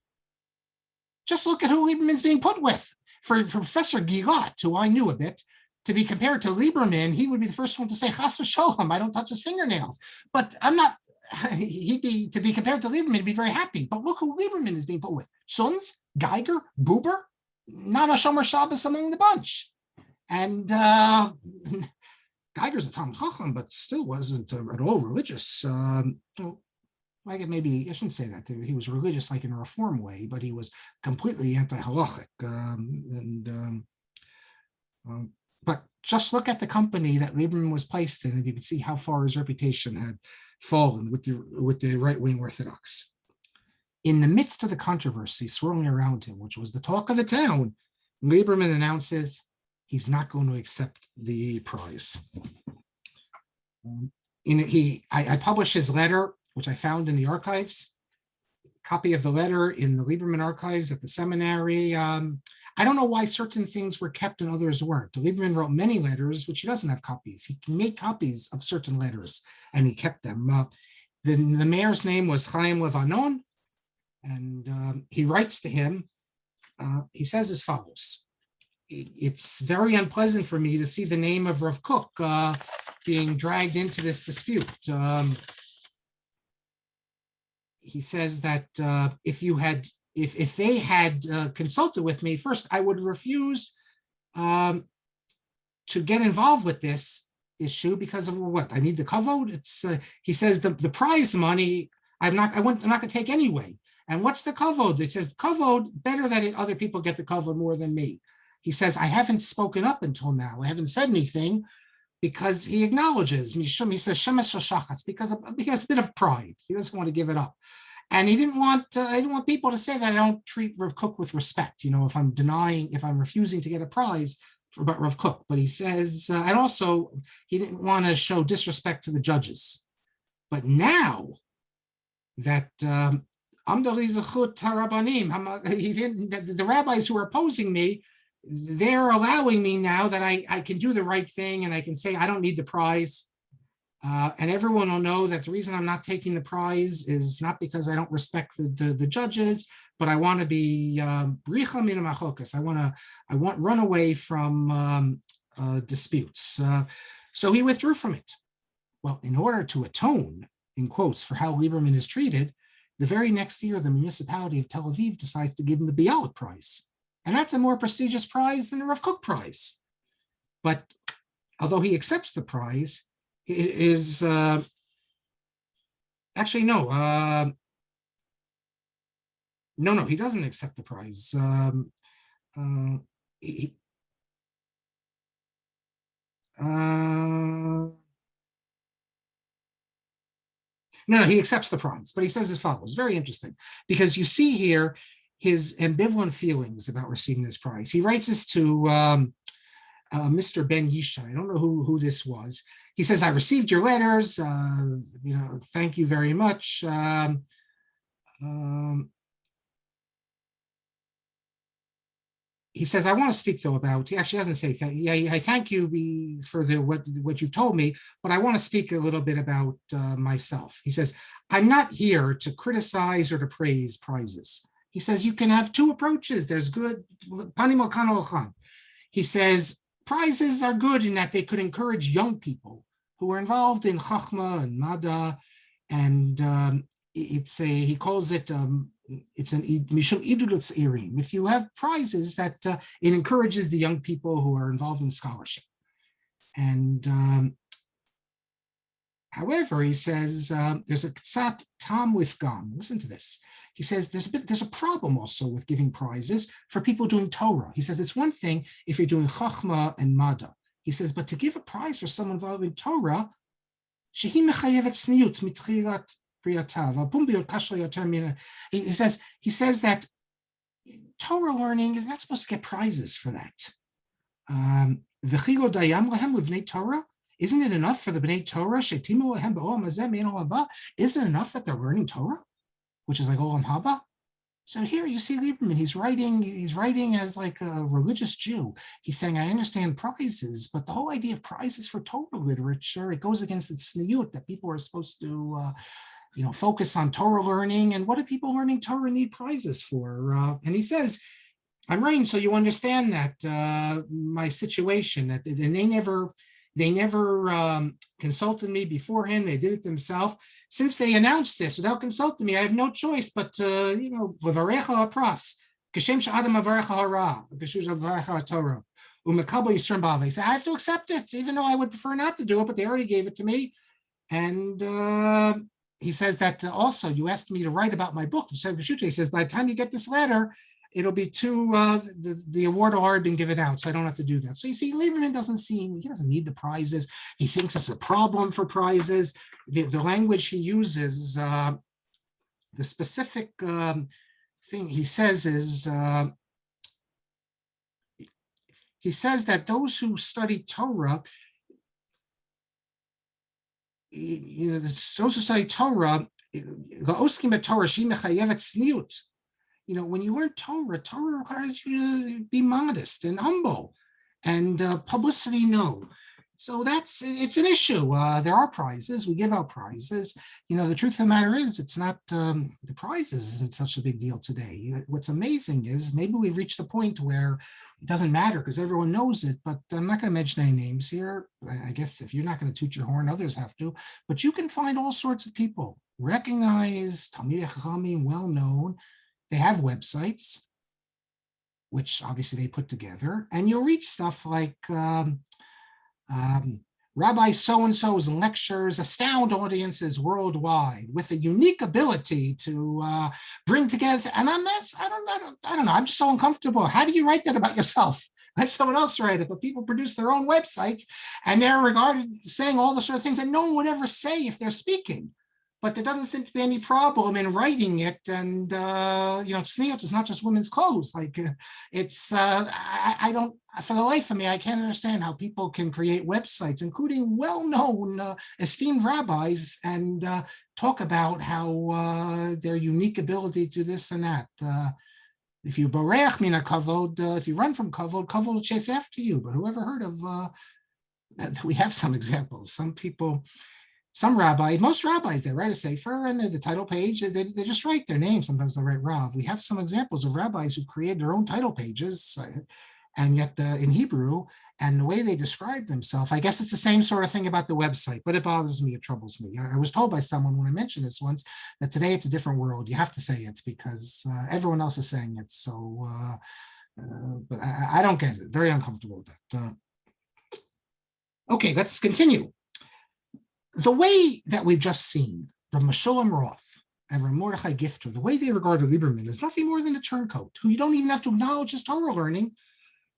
Just look at who Lieberman's being put with. For Professor Gilot, who I knew a bit, to be compared to Lieberman, he would be the first one to say, Chas v'sholom, I don't touch his fingernails. But I'm not, to be compared to Lieberman, he'd be very happy. But look who Lieberman is being put with. Sunz, Geiger, Buber, not a Shomer Shabbos among the bunch. And Geiger's a Talmid Chacham, but still wasn't at all religious. Maybe I shouldn't say that. He was religious like in a reform way, but he was completely anti-halachic. But just look at the company that Lieberman was placed in, and you can see how far his reputation had fallen with the right-wing Orthodox. In the midst of the controversy swirling around him, which was the talk of the town, Lieberman announces he's not going to accept the prize. I published his letter, which I found in the archives, copy of the letter in the Lieberman archives at the seminary. I don't know why certain things were kept and others weren't. Lieberman wrote many letters, which he doesn't have copies. He made copies of certain letters, and he kept them. The mayor's name was Chaim Levanon, and he writes to him. He says as follows: "It's very unpleasant for me to see the name of Rav Kook being dragged into this dispute." He says that if they had consulted with me first, I would refuse to get involved with this issue because of what? I need the kavod. It's he says the prize money I'm not going to take anyway. And what's the kavod? It says kavod, better that other people get the kavod more than me. He says, I haven't spoken up until now. I haven't said anything because he acknowledges, he says, shemesh shachatz, because he has a bit of pride. He doesn't want to give it up. And he didn't want people to say that I don't treat Rav Kook with respect, if I'm refusing to get a prize about Rav Kook. But he says, and also he didn't want to show disrespect to the judges. But now that the rabbis who are opposing me, they're allowing me now that I can do the right thing and I can say I don't need the prize. And everyone will know that the reason I'm not taking the prize is not because I don't respect the judges, but I want to be bricha min machokas. I want run away from disputes. So he withdrew from it. Well, in order to atone, in quotes, for how Lieberman is treated, the very next year, the municipality of Tel Aviv decides to give him the Bialik Prize. And that's a more prestigious prize than the Rav Kook Prize. But although he accepts the prize, it is actually no, he doesn't accept the prize. He accepts the prize, but he says as follows, very interesting, because you see here his ambivalent feelings about receiving this prize. He writes this to Mr. Ben Yishai. I don't know who this was. He says, I received your letters, thank you very much. He says, I want to speak though about, he actually doesn't say, I thank you for what you told me, but I want to speak a little bit about myself. He says, I'm not here to criticize or to praise prizes. He says, you can have two approaches. There's good, he says, prizes are good in that they could encourage young people who are involved in chachma and mada, and he calls it, it's an mishum idulus irim. If you have prizes, that it encourages the young people who are involved in scholarship. And however, he says there's a ksat tam with gam. Listen to this. He says there's a problem also with giving prizes for people doing Torah. He says it's one thing if you're doing chachma and mada. He says, but to give a prize for someone involved in Torah, shehi mechayevet sniut mitchilat. He says that Torah learning is not supposed to get prizes for that. Isn't it enough for the B'nai Torah? Isn't it enough that they're learning Torah, which is like Olam Haba? So here you see Lieberman, he's writing as like a religious Jew. He's saying, I understand prizes, but the whole idea of prizes for Torah literature, it goes against the tzniut that people are supposed to focus on Torah learning. And what do people learning Torah need prizes for? And he says, I'm writing so you understand that my situation, that they never consulted me beforehand. They did it themselves. Since they announced this without consulting me, I have no choice but to, l'varecha pras, kashem she'adam avarecha hara, kashush avarecha Torah, umekabel yisron b'av. He said, I have to accept it, even though I would prefer not to do it, but they already gave it to me. And he says that also, you asked me to write about my book. He says, by the time you get this letter, it'll be the award will already been given out, so I don't have to do that. So you see, Lieberman he doesn't need the prizes. He thinks it's a problem for prizes. The language he uses, the specific thing he says is, he says that those who study Torah, those who study Torah, when you learn Torah requires you to be modest and humble, and publicity, no. So it's an issue. There are prizes. We give out prizes. The truth of the matter is, it's not, the prizes isn't such a big deal today. What's amazing is maybe we've reached the point where it doesn't matter because everyone knows it, but I'm not going to mention any names here. I guess if you're not going to toot your horn, others have to, but you can find all sorts of people, recognized, Talmidei Chachamim, well-known. They have websites, which obviously they put together, and you'll read stuff like, Rabbi so-and-so's lectures astound audiences worldwide with a unique ability to bring together. And I don't know. I'm just so uncomfortable. How do you write that about yourself? Let someone else write it, but people produce their own websites and they're regarded saying all the sort of things that no one would ever say if they're speaking. But there doesn't seem to be any problem in writing it. And, tzniut is not just women's clothes. Like I don't, for the life of me, I can't understand how people can create websites, including well-known, esteemed rabbis, and talk about how their unique ability to this and that. If you boreach mina kavod, if you run from kavod, kavod will chase after you. But whoever heard of, we have some examples. Some rabbis, most rabbis, they write a sefer and the title page, they just write their name. Sometimes they'll write Rav. We have some examples of rabbis who've created their own title pages, and yet in Hebrew, and the way they describe themselves, I guess it's the same sort of thing about the website, but it bothers me, it troubles me. I was told by someone when I mentioned this once that today it's a different world. You have to say it because everyone else is saying it. So, but I don't get it. Very uncomfortable with that. Okay, let's continue. The way that we've just seen from Meshulam Roth and Rabbi Mordechai Gifter, the way they regarded Lieberman is nothing more than a turncoat, who you don't even have to acknowledge his Torah learning,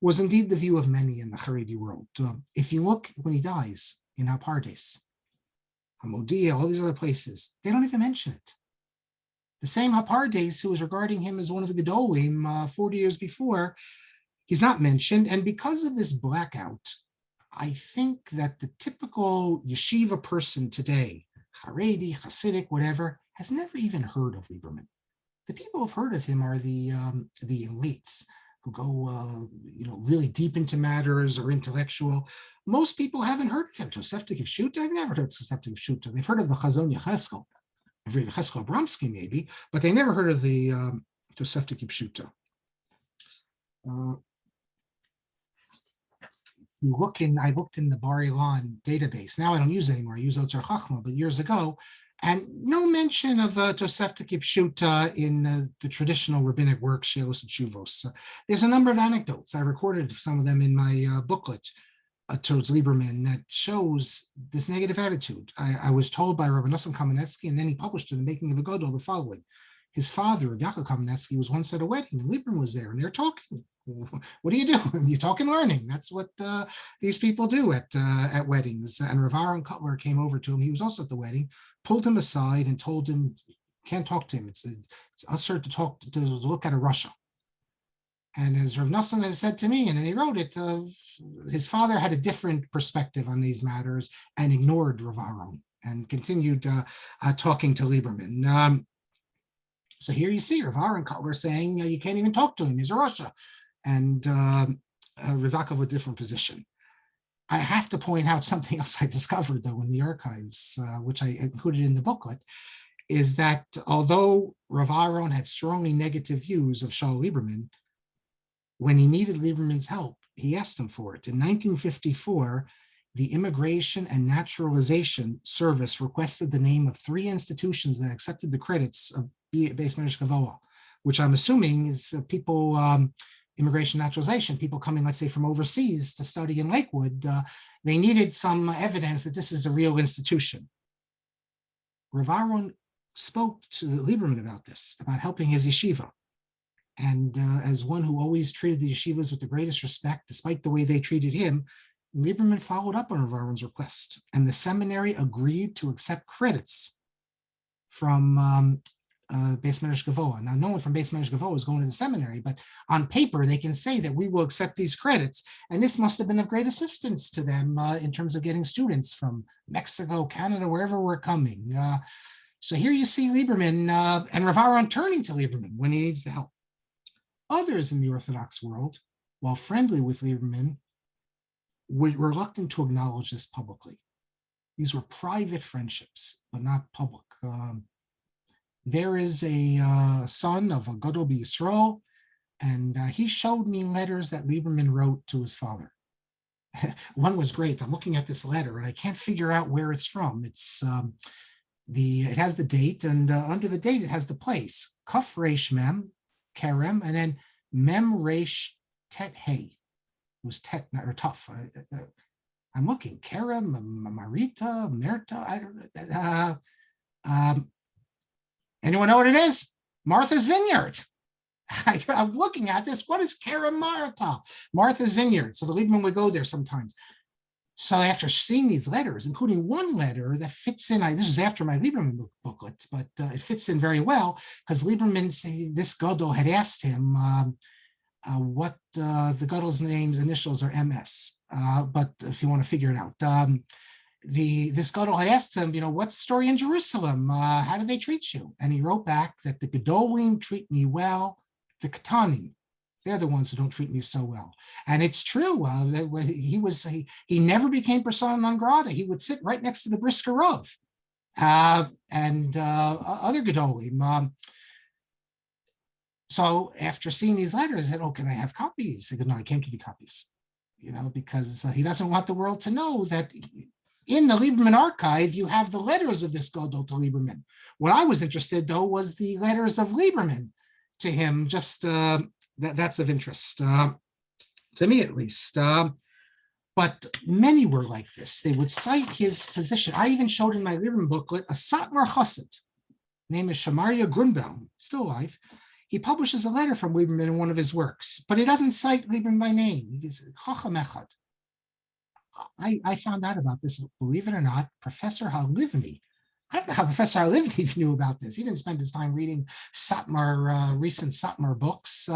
was indeed the view of many in the haredi world. If you look when he dies in Apardes, Hamodia, all these other places, they don't even mention it. The same Apardes who was regarding him as one of the Gedolim 40 years before, he's not mentioned. And because of this blackout, I think that the typical yeshiva person today, haredi, Hasidic, whatever, has never even heard of Lieberman. The people who've heard of him are the elites who go, really deep into matters or intellectual. Most people haven't heard of him. Tosefta Gifter, I've never heard of Tosefta Gifter. They've heard of the Chazon Yecheskel, Yecheskel Abramsky maybe, but they never heard of the Tosefta Gifter. I looked in the Bar Ilan database. Now I don't use it anymore. I use Otzar Chachma, but years ago, and no mention of Tosefta Gifter in the traditional rabbinic work, Shelos and Shuvos. There's a number of anecdotes. I recorded some of them in my booklet towards Lieberman that shows this negative attitude. I was told by Rabbi Nosson Kamenetsky, and then he published in The Making of a Gadol the following. His father, Yaakov Kamenetsky, was once at a wedding, and Lieberman was there, and they're talking. What do you do? You talk and learning. That's what these people do at weddings. And Rav Aaron Cutler came over to him. He was also at the wedding, pulled him aside and told him, can't talk to him. It's usher to look at a Russia. And as Rav Nosson has said to me, and then he wrote it, his father had a different perspective on these matters and ignored Rav Aaron and continued talking to Lieberman. So here you see Rav Aaron Cutler saying you can't even talk to him. He's a Russia. And Rivakov a different position. I have to point out something else I discovered, though, in the archives, which I included in the booklet, is that although Rav Aaron had strongly negative views of Saul Lieberman, when he needed Lieberman's help, he asked him for it. In 1954, the Immigration and Naturalization Service requested the name of 3 institutions that accepted the credits of Beis Medrash Gavoa, which I'm assuming is people, immigration naturalization, people coming, let's say, from overseas to study in Lakewood. They needed some evidence that this is a real institution. Rav Aaron spoke to Lieberman about this, about helping his yeshiva. And as one who always treated the yeshivas with the greatest respect, despite the way they treated him, Lieberman followed up on Rav Aaron's request, and the seminary agreed to accept credits from Beis Medrash Gavoa. Now, no one from Beis Medrash Gavoa is going to the seminary, but on paper, they can say that we will accept these credits. And this must have been of great assistance to them in terms of getting students from Mexico, Canada, wherever we're coming. So here you see Lieberman and Rav Aaron turning to Lieberman when he needs the help. Others in the Orthodox world, while friendly with Lieberman, were reluctant to acknowledge this publicly. These were private friendships, but not public. There is a son of a Gadol B'Yisrael, and he showed me letters that Lieberman wrote to his father. One was great. I'm looking at this letter, and I can't figure out where it's from. It's it has the date, and under the date, it has the place. Kaf Reish Mem, Kerem, and then Mem Reish Tet Hey. It was Tet, or tough. I'm looking. Kerem, Marita, Merta. Anyone know what it is? Martha's Vineyard. I'm looking at this. What is Kerem Marta? Martha's Vineyard. So the Lieberman would go there sometimes. So after seeing these letters, including one letter that fits in, this is after my Lieberman booklet, but it fits in very well because Lieberman, this Gadol had asked him what the Gadol's name's initials are MS, but if you want to figure it out. This Gadol had asked him, what's the story in Jerusalem? How do they treat you? And he wrote back that the Gedolim treat me well, the Ketanim, they're the ones who don't treat me so well. And it's true. He never became persona non grata. He would sit right next to the Brisker Rav and other Gedolim. So after seeing these letters, I said, can I have copies? He said, no, I can't give you copies, because he doesn't want the world to know that in the Lieberman archive, you have the letters of this Gadol to Lieberman. What I was interested, though, was the letters of Lieberman to him. Just that's of interest to me, at least. But many were like this. They would cite his position. I even showed in my Lieberman booklet a Satmar Chassid, name is Shamaria Grunbaum, still alive. He publishes a letter from Lieberman in one of his works, but he doesn't cite Lieberman by name. He says, Chacham Echad. I found out about this, believe it or not, Professor Halivni. I don't know how Professor Halivni even knew about this. He didn't spend his time reading Satmar, recent Satmar books,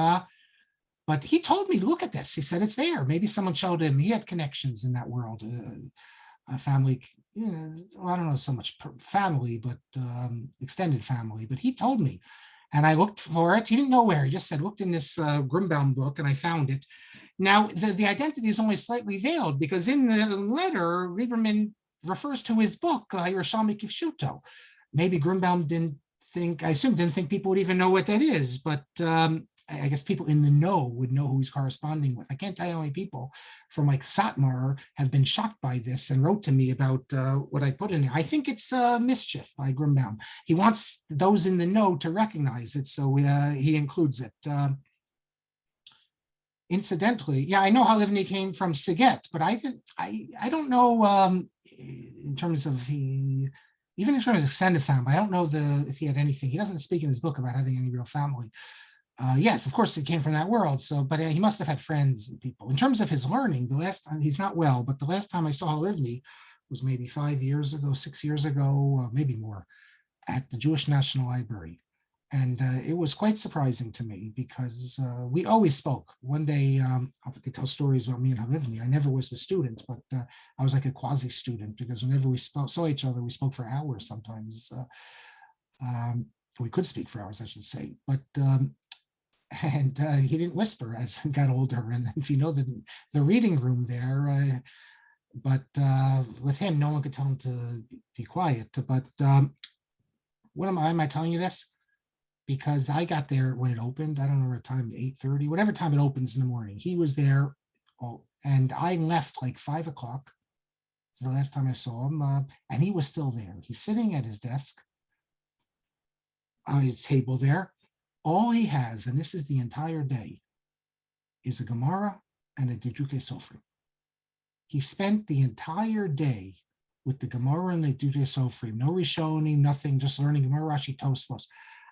but he told me, look at this. He said, it's there. Maybe someone showed him. He had connections in that world, a family, I don't know so much family, but extended family. But he told me. And I looked for it. He didn't know where. He just said, looked in this Grunbaum book, and I found it. Now, the identity is only slightly veiled because in the letter, Lieberman refers to his book, Yerushalmi Kifshuto. Maybe Grunbaum didn't think people would even know what that is, but I guess people in the know would know who he's corresponding with. I can't tell you how many people from like Satmar have been shocked by this and wrote to me about what I put in there. I think it's mischief by Grunbaum. He wants those in the know to recognize it, so he includes it. Incidentally, yeah, I know how Livni came from Siget, but I don't know in terms of even in terms of extended family, I don't know if he had anything. He doesn't speak in his book about having any real family. Yes, of course, it came from that world. So, but he must have had friends and people. In terms of his learning, the last time, he's not well, but the last time I saw Livni was maybe 5 years ago, 6 years ago, maybe more, at the Jewish National Library. And it was quite surprising to me because we always spoke. One day, I'll tell stories about me and Halivni. I never was a student, but I was like a quasi-student because whenever we saw each other, we spoke for hours sometimes. We could speak for hours, I should say. But and he didn't whisper as he got older. And if you know the reading room there, but with him, no one could tell him to be quiet. But what am I telling you this? Because I got there when it opened. I don't know what time, 8:30, whatever time it opens in the morning. He was there, and I left like 5 o'clock. It's the last time I saw him, and he was still there. He's sitting at his desk, his table there. All he has, and this is the entire day, is a Gemara and a Diduke Sofrim. He spent the entire day with the Gemara and the Diduke Sofrim. No Rishonim, nothing, just learning Gemara, Rashi, Tosfos.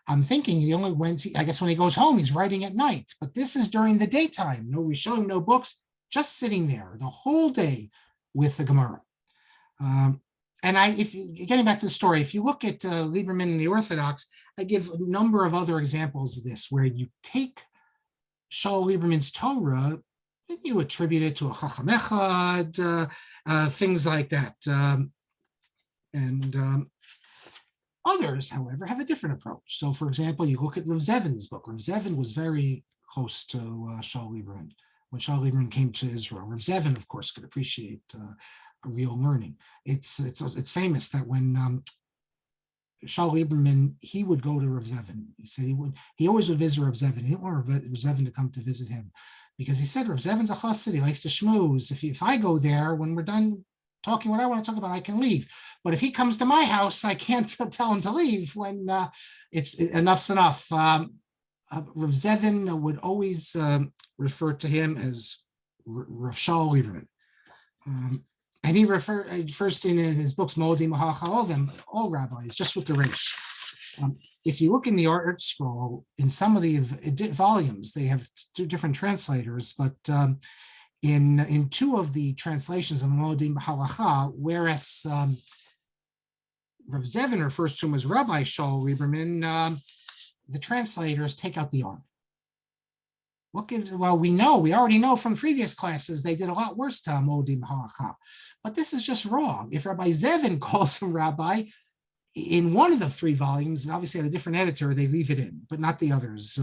I'm thinking the only Wednesday, I guess when he goes home, he's writing at night, but this is during the daytime. No Rishonim, no books, just sitting there the whole day with the Gemara. And getting back to the story, if you look at Lieberman and the Orthodox, I give a number of other examples of this where you take Shaul Lieberman's Torah and you attribute it to a Chacham Echad, things like that. Others, however, have a different approach. So, for example, you look at Rav Zevin's book. Rav Zevin was very close to Shaul Lieberman. When Shaul Lieberman came to Israel, Rav Zevin, of course, could appreciate real learning. It's famous that when Shaul Lieberman, he would go to Rav Zevin. He said he always would visit Rav Zevin. He didn't want Rav Zevin to come to visit him because he said Rav Zevin's a chassid. He likes to schmooze. If I go there, when we're done talking what I want to talk about, I can leave. But if he comes to my house, I can't tell him to leave when enough's enough. Rav Zevin would always refer to him as Rav Shaul Lieberman. And he refers to in his books, Modesty, all rabbis, just with the Reish. If you look in the art scroll, in some of the volumes, they have two different translators, but in two of the translations of Modim Halacha, whereas Rav Zevin refers to him as Rabbi Shaul Lieberman, the translators take out the R. We already know from previous classes they did a lot worse to Modim Halacha, but this is just wrong. If Rabbi Zevin calls him Rabbi, in one of the three volumes, and obviously at a different editor, they leave it in, but not the others.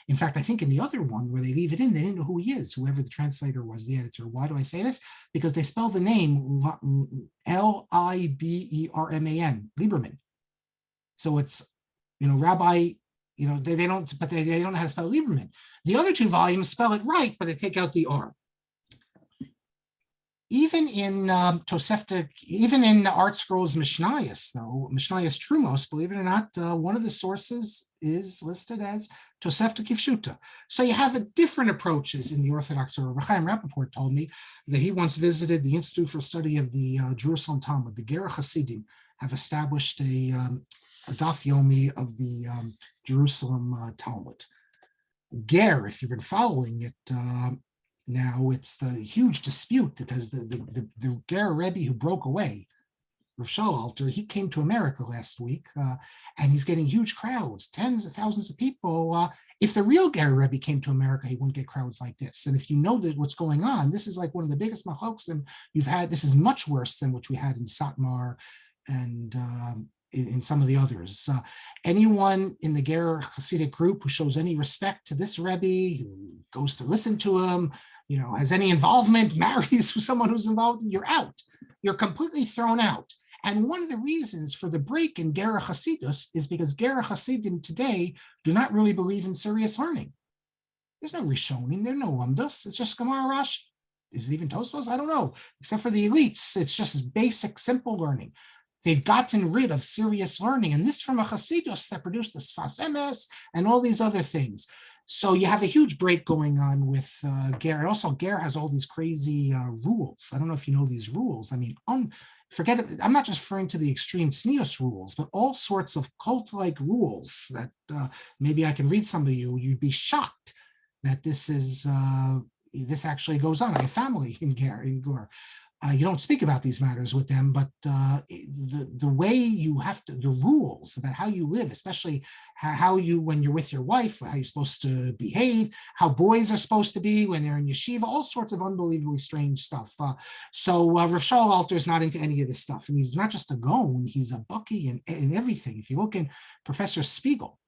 In fact, I think in the other one where they leave it in, they didn't know who he is, whoever the translator was, the editor. Why do I say this? Because they spell the name Lieberman, Lieberman. So it's, Rabbi, they don't, but they don't know how to spell Lieberman. The other two volumes spell it right, but they take out the R. Even in Tosefta, even in Art Scrolls Mishnayos, though, Mishnayos Trumos, believe it or not, one of the sources is listed as Tosefta Kifshuta. So you have different approaches in the Orthodox. Or Rabbi Chaim Rappaport told me that he once visited the Institute for Study of the Jerusalem Talmud. The Ger Hasidim have established a Daf Yomi of the Jerusalem Talmud. Ger, if you've been following it, now it's the huge dispute because the Ger Rebbe who broke away, Rav Showalter, he came to America last week, and he's getting huge crowds, tens of thousands of people. If the real Ger Rebbe came to America, he wouldn't get crowds like this. And if you know that what's going on, this is like one of the biggest machloks you've had. This is much worse than what we had in Satmar and in some of the others. Anyone in the Ger Hasidic group who shows any respect to this Rebbe, who goes to listen to him, has any involvement, marries someone who's involved, you're out. You're completely thrown out. And one of the reasons for the break in Ger Hasidus is because Ger Hasidim today do not really believe in serious learning. There's no Rishonim, there's no Lamdus, it's just Gemara Rashi. Is it even Tosfos? I don't know. Except for the elites, it's just basic, simple learning. They've gotten rid of serious learning, and this from a Hasidus that produced the Sfas Emes and all these other things. So you have a huge break going on with Ger. Also, Ger has all these crazy rules. I don't know if you know these rules. I mean, forget it. I'm not just referring to the extreme sneos rules, but all sorts of cult-like rules that maybe I can read some of you. You'd be shocked that this actually goes on. I have family in Ger. You don't speak about these matters with them, but the way you have to, the rules about how you live, especially how you, when you're with your wife, how you're supposed to behave, how boys are supposed to be when they're in yeshiva, all sorts of unbelievably strange stuff. So Rav Shaul Alter is not into any of this stuff, and he's not just a Gaon, he's a Bucky and everything. If you look in Professor Spiegel,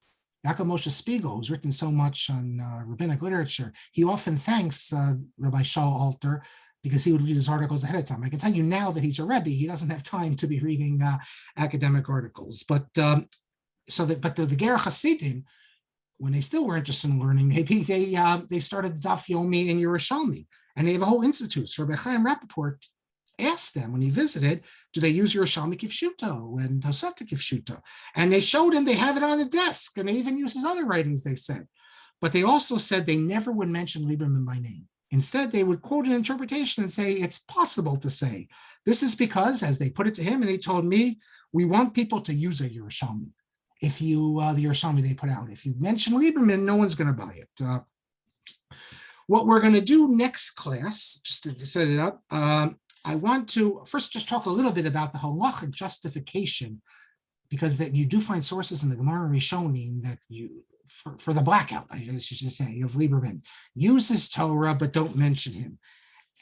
Yaakov Moshe Spiegel, who's written so much on rabbinic literature, he often thanks Rabbi Shaul Alter because he would read his articles ahead of time. I can tell you now that he's a Rebbe, he doesn't have time to be reading academic articles. But the Ger Hasidim, when they still were interested in learning, maybe they started the Daf Yomi in Yerushalmi, and they have a whole institute. So Rabbi Chaim Rappaport asked them when he visited, do they use Yerushalmi Kivshuto and Tosefta Kivshuto? And they showed him they have it on the desk, and they even use his other writings, they said. But they also said they never would mention Lieberman by name. Instead, they would quote an interpretation and say, it's possible to say. This is because, as they put it to him, and he told me, we want people to use a Yerushalmi. If you, the Yerushalmi they put out, if you mention Lieberman, no one's going to buy it. What we're going to do next class, just to set it up, I want to first just talk a little bit about the halachic justification, because that you do find sources in the Gemara Rishonim that you, for the blackout, I should say, of Lieberman, uses Torah but don't mention him.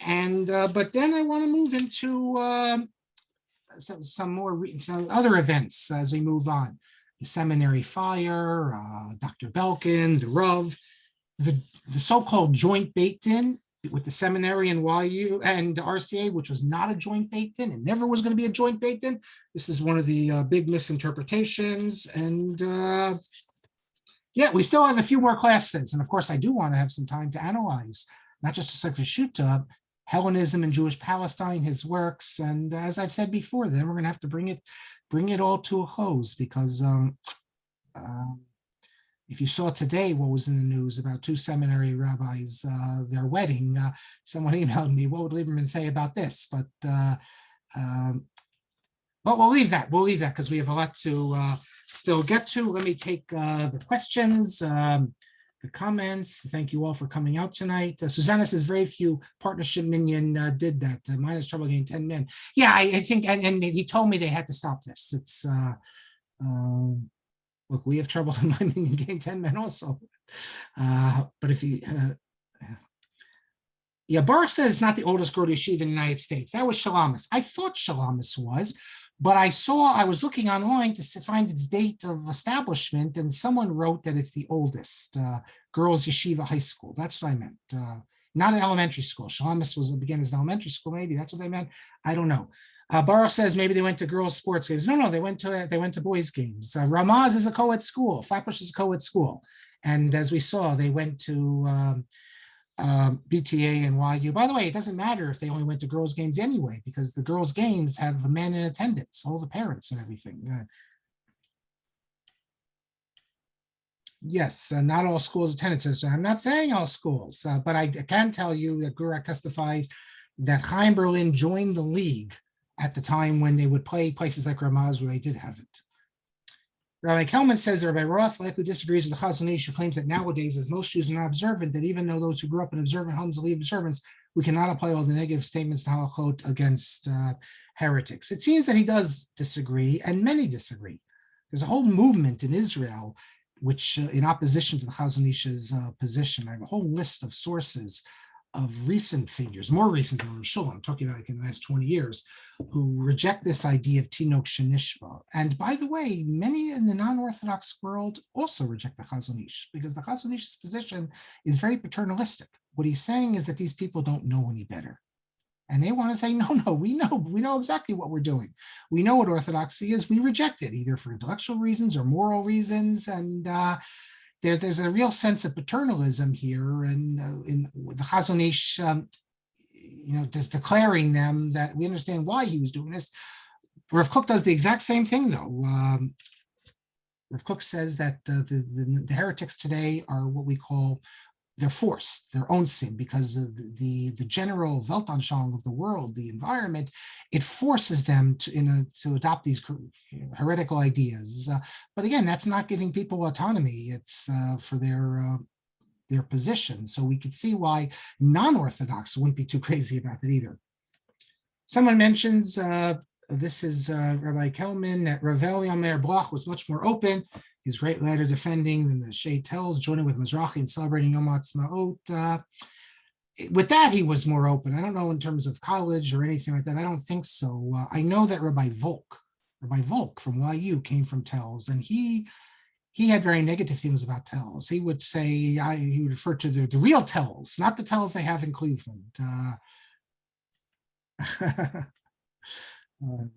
And but then I want to move into some other events as we move on. The seminary fire, Dr. Belkin, the Rav, the so-called joint Beit-Din with the seminary and YU and RCA, which was not a joint Beit-Din and never was going to be a joint Beit-Din. This is one of the big misinterpretations. And yeah, we still have a few more classes. And of course, I do want to have some time to analyze, not just the Sefer Shuta, Hellenism and Jewish Palestine, his works. And as I've said before, then we're going to have to bring it all to a close, because if you saw today what was in the news about two seminary rabbis, their wedding, someone emailed me, what would Lieberman say about this? But we'll leave that. We'll leave that because we have a lot to still get to. Let me take the questions, the comments. Thank you all for coming out tonight. Susanna says very few partnership minion did that. Mine has trouble getting 10 men. Yeah, I think, and he told me they had to stop this. It's, look, we have trouble in my minion getting 10 men also. But if you, yeah, Baruch says it's not the oldest Grote Yeshiva in the United States. That was Shalamis. I thought Shalamis was, but I was looking online to find its date of establishment, and someone wrote that it's the oldest girls' yeshiva high school. That's what I meant. Not an elementary school. Shalamis began as an elementary school, maybe. That's what they meant. I don't know. Baruch says maybe they went to girls' sports games. No, they went to boys' games. Ramaz is a co-ed school. Flatbush is a co-ed school. And as we saw, they went to BTA and YU. By the way, it doesn't matter if they only went to girls' games anyway, because the girls' games have men in attendance, all the parents and everything. Yes, not all schools attendance. I'm not saying all schools, but I can tell you that Gurak testifies that Chaim Berlin joined the league at the time when they would play places like Ramaz where they did have it. Rabbi Kelman says that Rabbi Roth likely disagrees with the Chazon Ish, who claims that nowadays, as most Jews are not observant, that even though those who grew up in observant homes leave observance, we cannot apply all the negative statements to halachot against heretics. It seems that he does disagree, and many disagree. There's a whole movement in Israel which, in opposition to the Chazon Ish's position, I have a whole list of sources recent figures, more recent than Meshulam, I'm talking about like in the last 20 years, who reject this idea of Tinok Shenishba. And by the way, many in the non-Orthodox world also reject the Chazon Ish, because the Chazon Ish's position is very paternalistic. What he's saying is that these people don't know any better. And they want to say, no, we know exactly what we're doing. We know what orthodoxy is. We reject it either for intellectual reasons or moral reasons. And there's a real sense of paternalism here. And in the Chazon Ish, just declaring them that we understand why he was doing this. Rav Kook does the exact same thing, though. Rav Kook says that the heretics today are what we call, they're forced, their own sin, because of the general Weltanschauung of the world, the environment, it forces them to adopt these heretical ideas. But again, that's not giving people autonomy. It's for their position. So we could see why non-Orthodox wouldn't be too crazy about it either. Someone mentions, this is Rabbi Kelman, that Revel and Prof was much more open. His great letter defending the Shade tells, joining with Mizrahi and celebrating Yom Ha'atzmaut. With that, he was more open. I don't know in terms of college or anything like that. I don't think so. I know that Rabbi Volk from YU came from Telz, and he had very negative feelings about Telz. He would say, he would refer to the real Telz, not the Telz they have in Cleveland.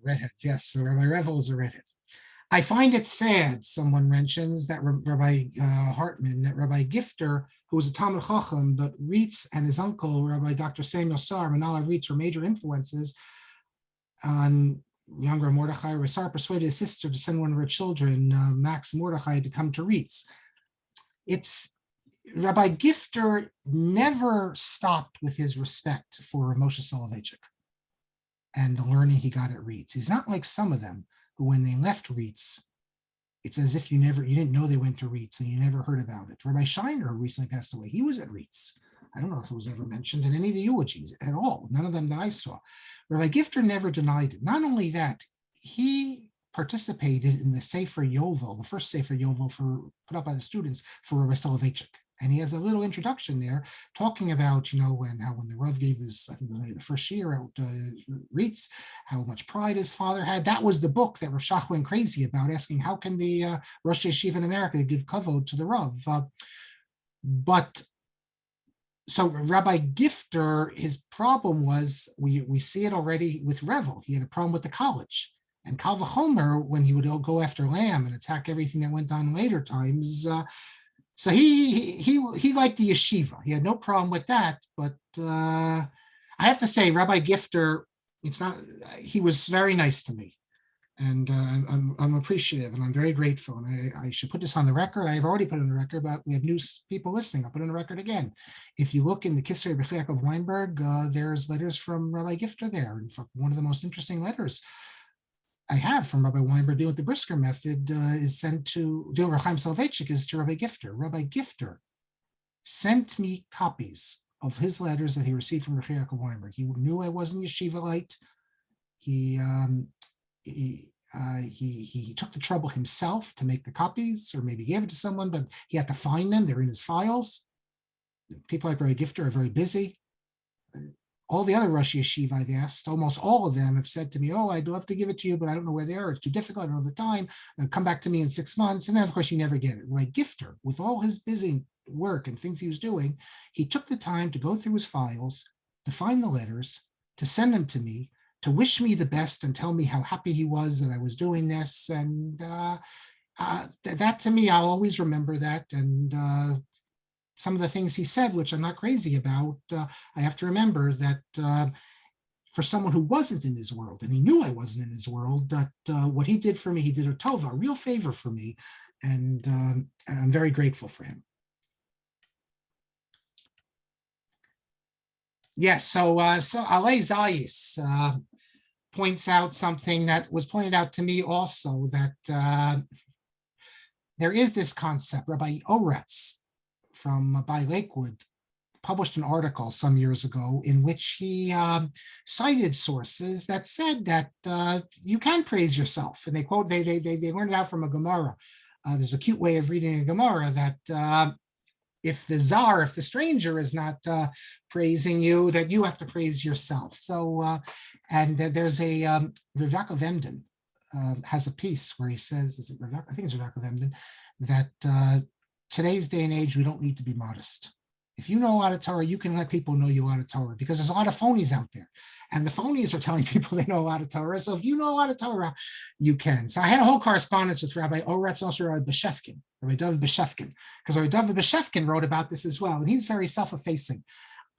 Redheads, yes. So Rabbi Revel is a redhead. I find it sad, someone mentions, that Rabbi Hartman, that Rabbi Gifter, who was a Talmid Chacham, but Reitz and his uncle, Rabbi Dr. Samuel Sar, Manala Reitz, were major influences on younger Mordechai. Rabbi Sar persuaded his sister to send one of her children, Max Mordechai, to come to Reitz. Rabbi Gifter never stopped with his respect for Moshe Soloveitchik and the learning he got at Reitz. He's not like some of them, who when they left Reitz, it's as if you didn't know they went to Reitz and you never heard about it. Rabbi Shiner, who recently passed away, he was at Reitz. I don't know if it was ever mentioned in any of the eulogies at all, none of them that I saw. Rabbi Gifter never denied it. Not only that, he participated in the Sefer Yovel, the first Sefer Yovel put up by the students for Rabbi Soloveitchik. And he has a little introduction there talking about, when the Rav gave this, I think maybe the first year out Reitz, how much pride his father had. That was the book that Rav Shach went crazy about, asking how can the Rosh Yeshiva in America give kavod to the Rav. So Rabbi Gifter, his problem was, we see it already with Revel. He had a problem with the college. And Kal V'chomer, when he would go after Lamm and attack everything that went on later times, so he liked the yeshiva. He had no problem with that. But I have to say, Rabbi Gifter, he was very nice to me. And I'm appreciative and I'm very grateful. And I should put this on the record. I've already put it on the record, but we have new people listening. I'll put it on the record again. If you look in the Kisrei B'chiak of Weinberg, there's letters from Rabbi Gifter there. In fact, one of the most interesting letters I have from Rabbi Weinberg dealing with the Brisker method is sent to Chaim Soloveitchik, is to Rabbi Gifter. Rabbi Gifter sent me copies of his letters that he received from Rabbi Yaakov Weinberg. He knew I wasn't Yeshivalite. He took the trouble himself to make the copies, or maybe gave it to someone, but he had to find them. They're in his files. People like Rabbi Gifter are very busy. All the other Rosh Yeshiva I've asked, almost all of them have said to me, I'd love to give it to you, but I don't know where they are. It's too difficult. I don't have the time. Come back to me in 6 months. And then, of course, you never get it. Like Gifter, with all his busy work and things he was doing, he took the time to go through his files, to find the letters, to send them to me, to wish me the best and tell me how happy he was that I was doing this. And that to me, I'll always remember that. And some of the things he said, which I'm not crazy about, I have to remember that for someone who wasn't in his world, and he knew I wasn't in his world, that what he did for me, he did a tova, a real favor for me, and I'm very grateful for him. Yes, so Alei Zayis points out something that was pointed out to me also, that there is this concept. Rabbi Oretz by Lakewood published an article some years ago in which he cited sources that said that you can praise yourself, and they learned it out from a Gemara. There's a cute way of reading a Gemara that if the czar, if the stranger is not praising you, that you have to praise yourself. So, and there's a Rav Yaakov Emden has a piece where he says, is it Rav, I think it's Rav Yaakov Emden, that today's day and age, we don't need to be modest. If you know a lot of Torah, you can let people know you know a lot of Torah, because there's a lot of phonies out there. And the phonies are telling people they know a lot of Torah. So if you know a lot of Torah, you can. So I had a whole correspondence with Rabbi Oretz, also Rabbi Beshefkin, Rabbi David Beshefkin, because Rabbi David Beshefkin wrote about this as well. And he's very self-effacing.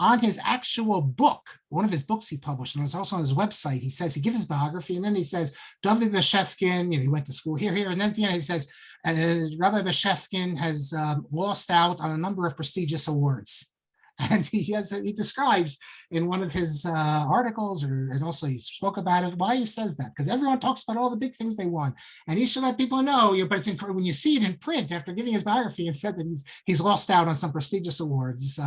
On his actual book, one of his books he published, and it's also on his website, he says, he gives his biography, and then he says, David Beshefkin, he went to school here, and then at the end he says, Rabbi Beshefkin has lost out on a number of prestigious awards. And he describes in one of his articles, and also he spoke about it, why he says that, because everyone talks about all the big things they won, and he should let people know. But it's when you see it in print after giving his biography and said that he's lost out on some prestigious awards.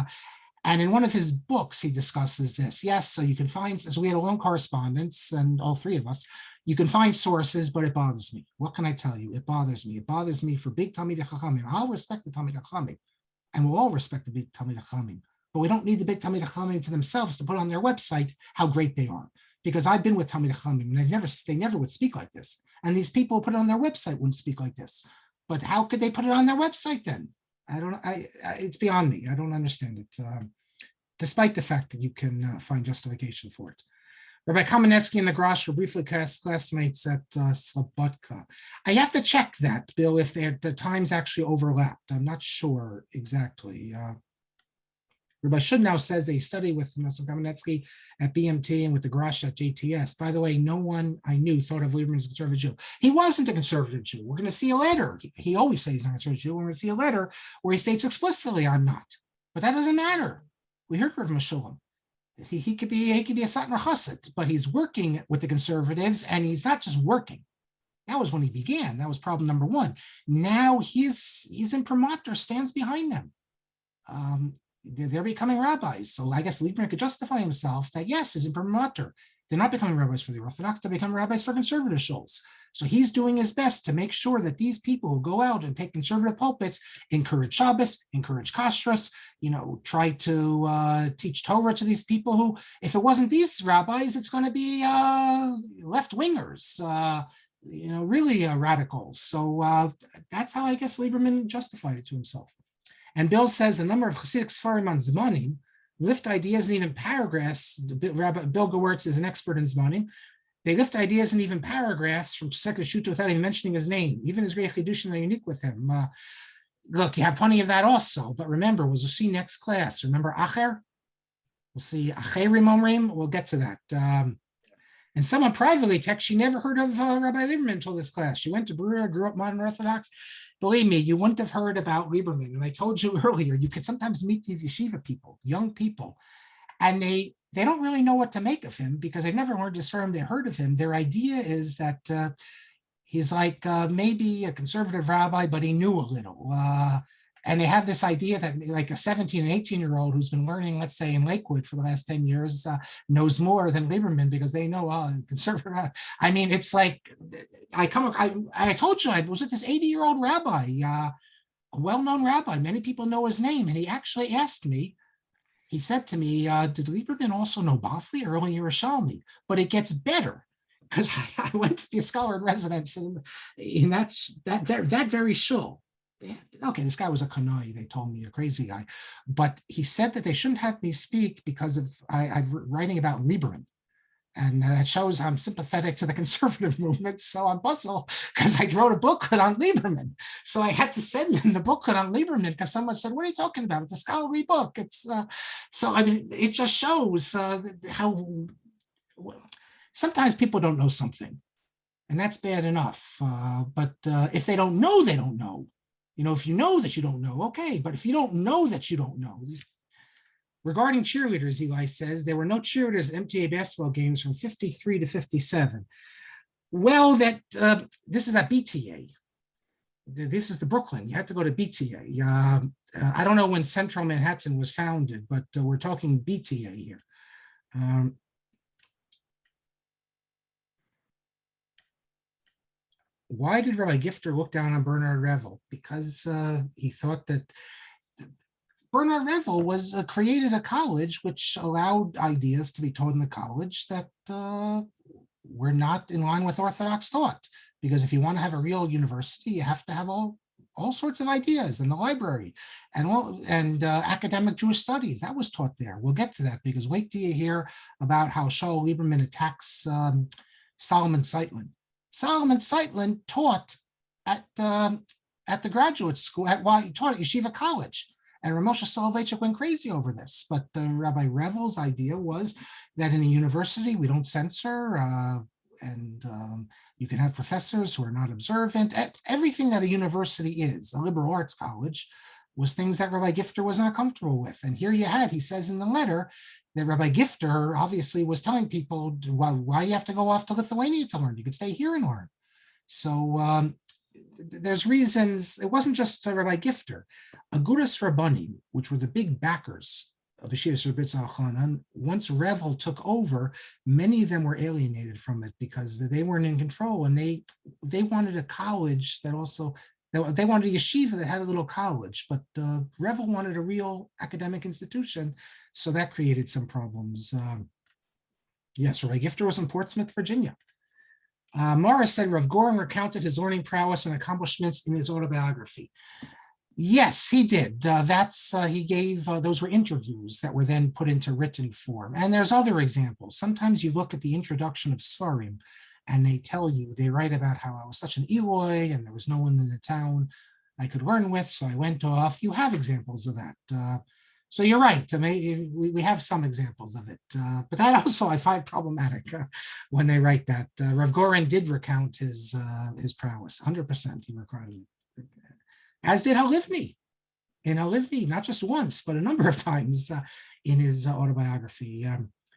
And in one of his books, he discusses this. Yes, so you can find, so we had a long correspondence, and all three of us, you can find sources, but it bothers me. What can I tell you? It bothers me. It bothers me for big Talmidei Chachamim. I'll respect the Talmidei Chachamim, and we'll all respect the big Talmidei Chachamim. But we don't need the big Talmidei Chachamim to themselves to put on their website how great they are. Because I've been with Talmidei Chachamim, and they never would speak like this. And these people who put it on their website wouldn't speak like this. But how could they put it on their website then? It's beyond me. I don't understand it, despite the fact that you can find justification for it. Rabbi Kamenetsky and the Grosh were briefly classmates at Slobodka. I have to check that, Bill, if the times actually overlapped. I'm not sure exactly. Rabbi Shudnow says they studied with Rabbi Kamenetsky at BMT and with the Grosh at JTS. By the way, no one I knew thought of Lieberman as a conservative Jew. He wasn't a conservative Jew. We're going to see a letter. He always says he's not a conservative Jew. We're going to see a letter where he states explicitly, I'm not. But that doesn't matter. We heard from Meshulam. He could be a Satmar Chassid, but he's working with the conservatives, and he's not just working. That was when he began. That was problem number one. Now his imprimatur stands behind them. They're becoming rabbis. So I guess Lieberman could justify himself that, yes, his imprimatur. They're not becoming rabbis for the Orthodox, they're becoming rabbis for conservative shuls. So he's doing his best to make sure that these people who go out and take conservative pulpits encourage Shabbos, encourage Kashrus, try to teach Torah to these people who, if it wasn't these rabbis, it's going to be left-wingers, really radicals. So that's how I guess Lieberman justified it to himself. And Bill says the number of Hasidic Sfarim on Zmanim lift ideas and even paragraphs. Rabbi Bill Gewirtz is an expert in Zmanim. They lift ideas and even paragraphs from Second Shuta without even mentioning his name. Even his great Chidushim are unique with him. Look, you have plenty of that also. But remember, we'll see next class. Remember Acher? We'll see Acherim Omrim. We'll get to that. And someone privately texted, she never heard of Rabbi Lieberman until this class. She went to Brura, grew up modern Orthodox. Believe me, you wouldn't have heard about Lieberman. And I told you earlier, you could sometimes meet these yeshiva people, young people, and they don't really know what to make of him because they've never heard this firm. They heard of him. Their idea is that he's like maybe a conservative rabbi, but he knew a little. And they have this idea that like a 17 and 18-year-old who's been learning, let's say in Lakewood for the last 10 years, knows more than Lieberman because they know conservative. I mean, it's like, I told you I was with this 80-year-old rabbi, a well-known rabbi. Many people know his name. And he actually asked me, he said to me, did Lieberman also know Bafli or only Yerushalmi? But it gets better because I went to be a scholar in residence in that very shul. Okay, this guy was a kanai, they told me, a crazy guy. But he said that they shouldn't have me speak because of I'm writing about Lieberman. And that shows I'm sympathetic to the conservative movement. So I'm puzzled because I wrote a booklet on Lieberman. So I had to send him the booklet on Lieberman because someone said, what are you talking about? It's a scholarly book. It's so I mean, it just shows how sometimes people don't know something. And that's bad enough. But if they don't know, they don't know. If you know that you don't know, okay. But if you don't know that you don't know. Regarding cheerleaders, Eli says, there were no cheerleaders at MTA basketball games from 53 to 57. Well, this is at BTA. This is the Brooklyn. You had to go to BTA. I don't know when Central Manhattan was founded, but we're talking BTA here. Why did Rabbi Gifter look down on Bernard Revel? Because he thought that Bernard Revel was created a college which allowed ideas to be taught in the college that were not in line with Orthodox thought. Because if you want to have a real university, you have to have all sorts of ideas in the library and academic Jewish studies. That was taught there. We'll get to that because wait till you hear about how Saul Lieberman attacks Solomon Zeitlin. Solomon Zeitlin taught at the graduate school, he taught at Yeshiva College. And Ramosha Soloveitchik went crazy over this. But Rabbi Revel's idea was that in a university, we don't censor, and you can have professors who are not observant. Everything that a university is, a liberal arts college, was things that Rabbi Gifter was not comfortable with. And here you had, he says in the letter, that Rabbi Gifter obviously was telling people, why you have to go off to Lithuania to learn? You could stay here and learn. So there's reasons. It wasn't just Rabbi Gifter. Agudas Rabbanim, which were the big backers of Yeshivas Rabbi Tzalchanan, once Revel took over, many of them were alienated from it because they weren't in control, and they wanted a college that also, they wanted a yeshiva that had a little college, but Revel wanted a real academic institution, so that created some problems. Yes, Rabbi Gifter was in Portsmouth, Virginia. Morris said Rav Goring recounted his learning prowess and accomplishments in his autobiography. Yes, he did. He gave, those were interviews that were then put into written form. And there's other examples. Sometimes you look at the introduction of Sfarim and they write about how I was such an Eloi and there was no one in the town I could learn with, so I went off. You have examples of that. So you're right. We have some examples of it, but that also I find problematic when they write that. Rav Goren did recount his prowess, 100%. He recorded it, as did Halivni. In Halivni, not just once, but a number of times in his autobiography.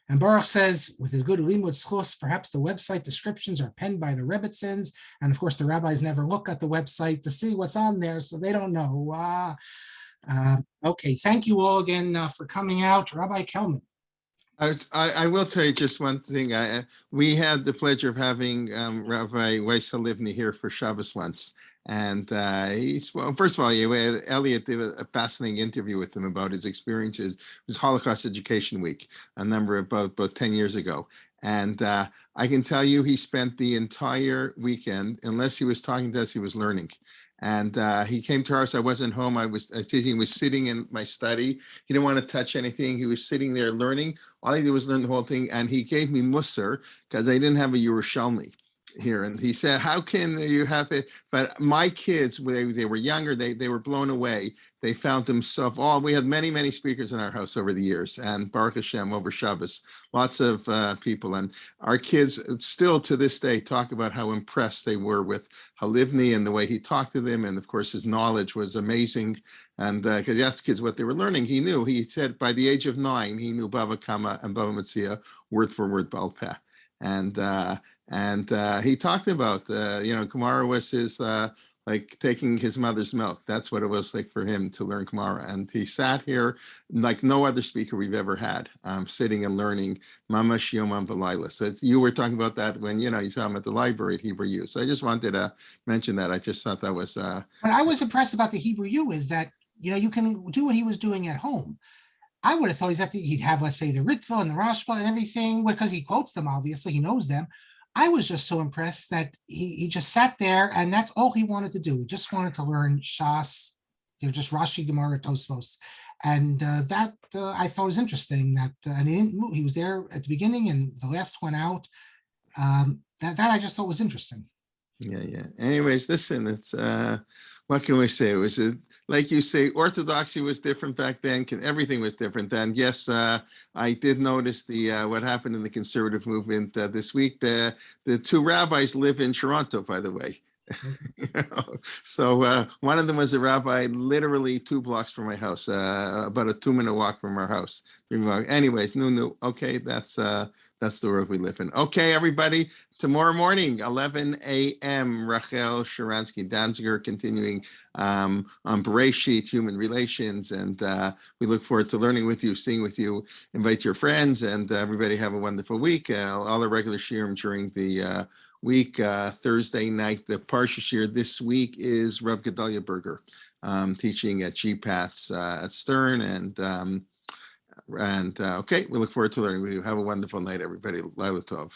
And Baruch says, with his good limud schus, perhaps the website descriptions are penned by the Rebbitzins, and of course the rabbis never look at the website to see what's on there, so they don't know. Okay, thank you all again for coming out. Rabbi Kelman. I will tell you just one thing. We had the pleasure of having Rabbi Weissel Livni here for Shabbos once. And first of all, Elliot did a fascinating interview with him about his experiences. It was Holocaust Education Week, about 10 years ago. And I can tell you he spent the entire weekend, unless he was talking to us, he was learning. And he came to ours. I wasn't home. He was sitting in my study. He didn't want to touch anything. He was sitting there learning. All he did was learn the whole thing. And he gave me Musar because I didn't have a Yerushalmi here. And he said, how can you have it? But my kids, they were younger, they were blown away. They found themselves we had many, many speakers in our house over the years, and Baruch Hashem over Shabbos, lots of people. And our kids still to this day talk about how impressed they were with Halivni and the way he talked to them. And of course, his knowledge was amazing. And because he asked kids what they were learning, he knew. He said by the age of 9, he knew Bava Kama and Bava Metzia word for word, Baal Peh. And he talked about, Gemara was his, like taking his mother's milk. That's what it was like for him to learn Gemara. And he sat here like no other speaker we've ever had, sitting and learning Mamash Yomam V'Laila. So you were talking about that when, you saw him at the library at Hebrew U. So I just wanted to mention that. I just thought that was... What I was impressed about the Hebrew U is that, you can do what he was doing at home. I would have thought he'd have, let's say, the Ritva and the Rashba and everything, because he quotes them, obviously, he knows them. I was just so impressed that he just sat there and that's all he wanted to do. He just wanted to learn Shas, just Rashi, Gemara, Tosfos. And that I thought was interesting that, and he didn't move. He was there at the beginning and the last one out. That I just thought was interesting. Yeah. Anyways, listen, it's, what can we say? It was, like you say, Orthodoxy was different back then. Everything was different then. Yes, I did notice what happened in the conservative movement this week. The two rabbis live in Toronto, by the way. So one of them was a rabbi literally 2 blocks from my house, about a 2-minute walk from our house. Anyways, no. Okay, that's the world we live in. Okay, everybody, tomorrow morning, 11 a.m., Rachel Sharansky Danziger continuing on Bereshit, human relations, and we look forward to learning with you, seeing with you. Invite your friends, and everybody have a wonderful week. All the regular shiurim during the week. Thursday night, the Parsha Shir this week is Rav Gedalia Berger, teaching at GPATS at Stern. And okay, we look forward to learning with you. Have a wonderful night, everybody. Laila Tov.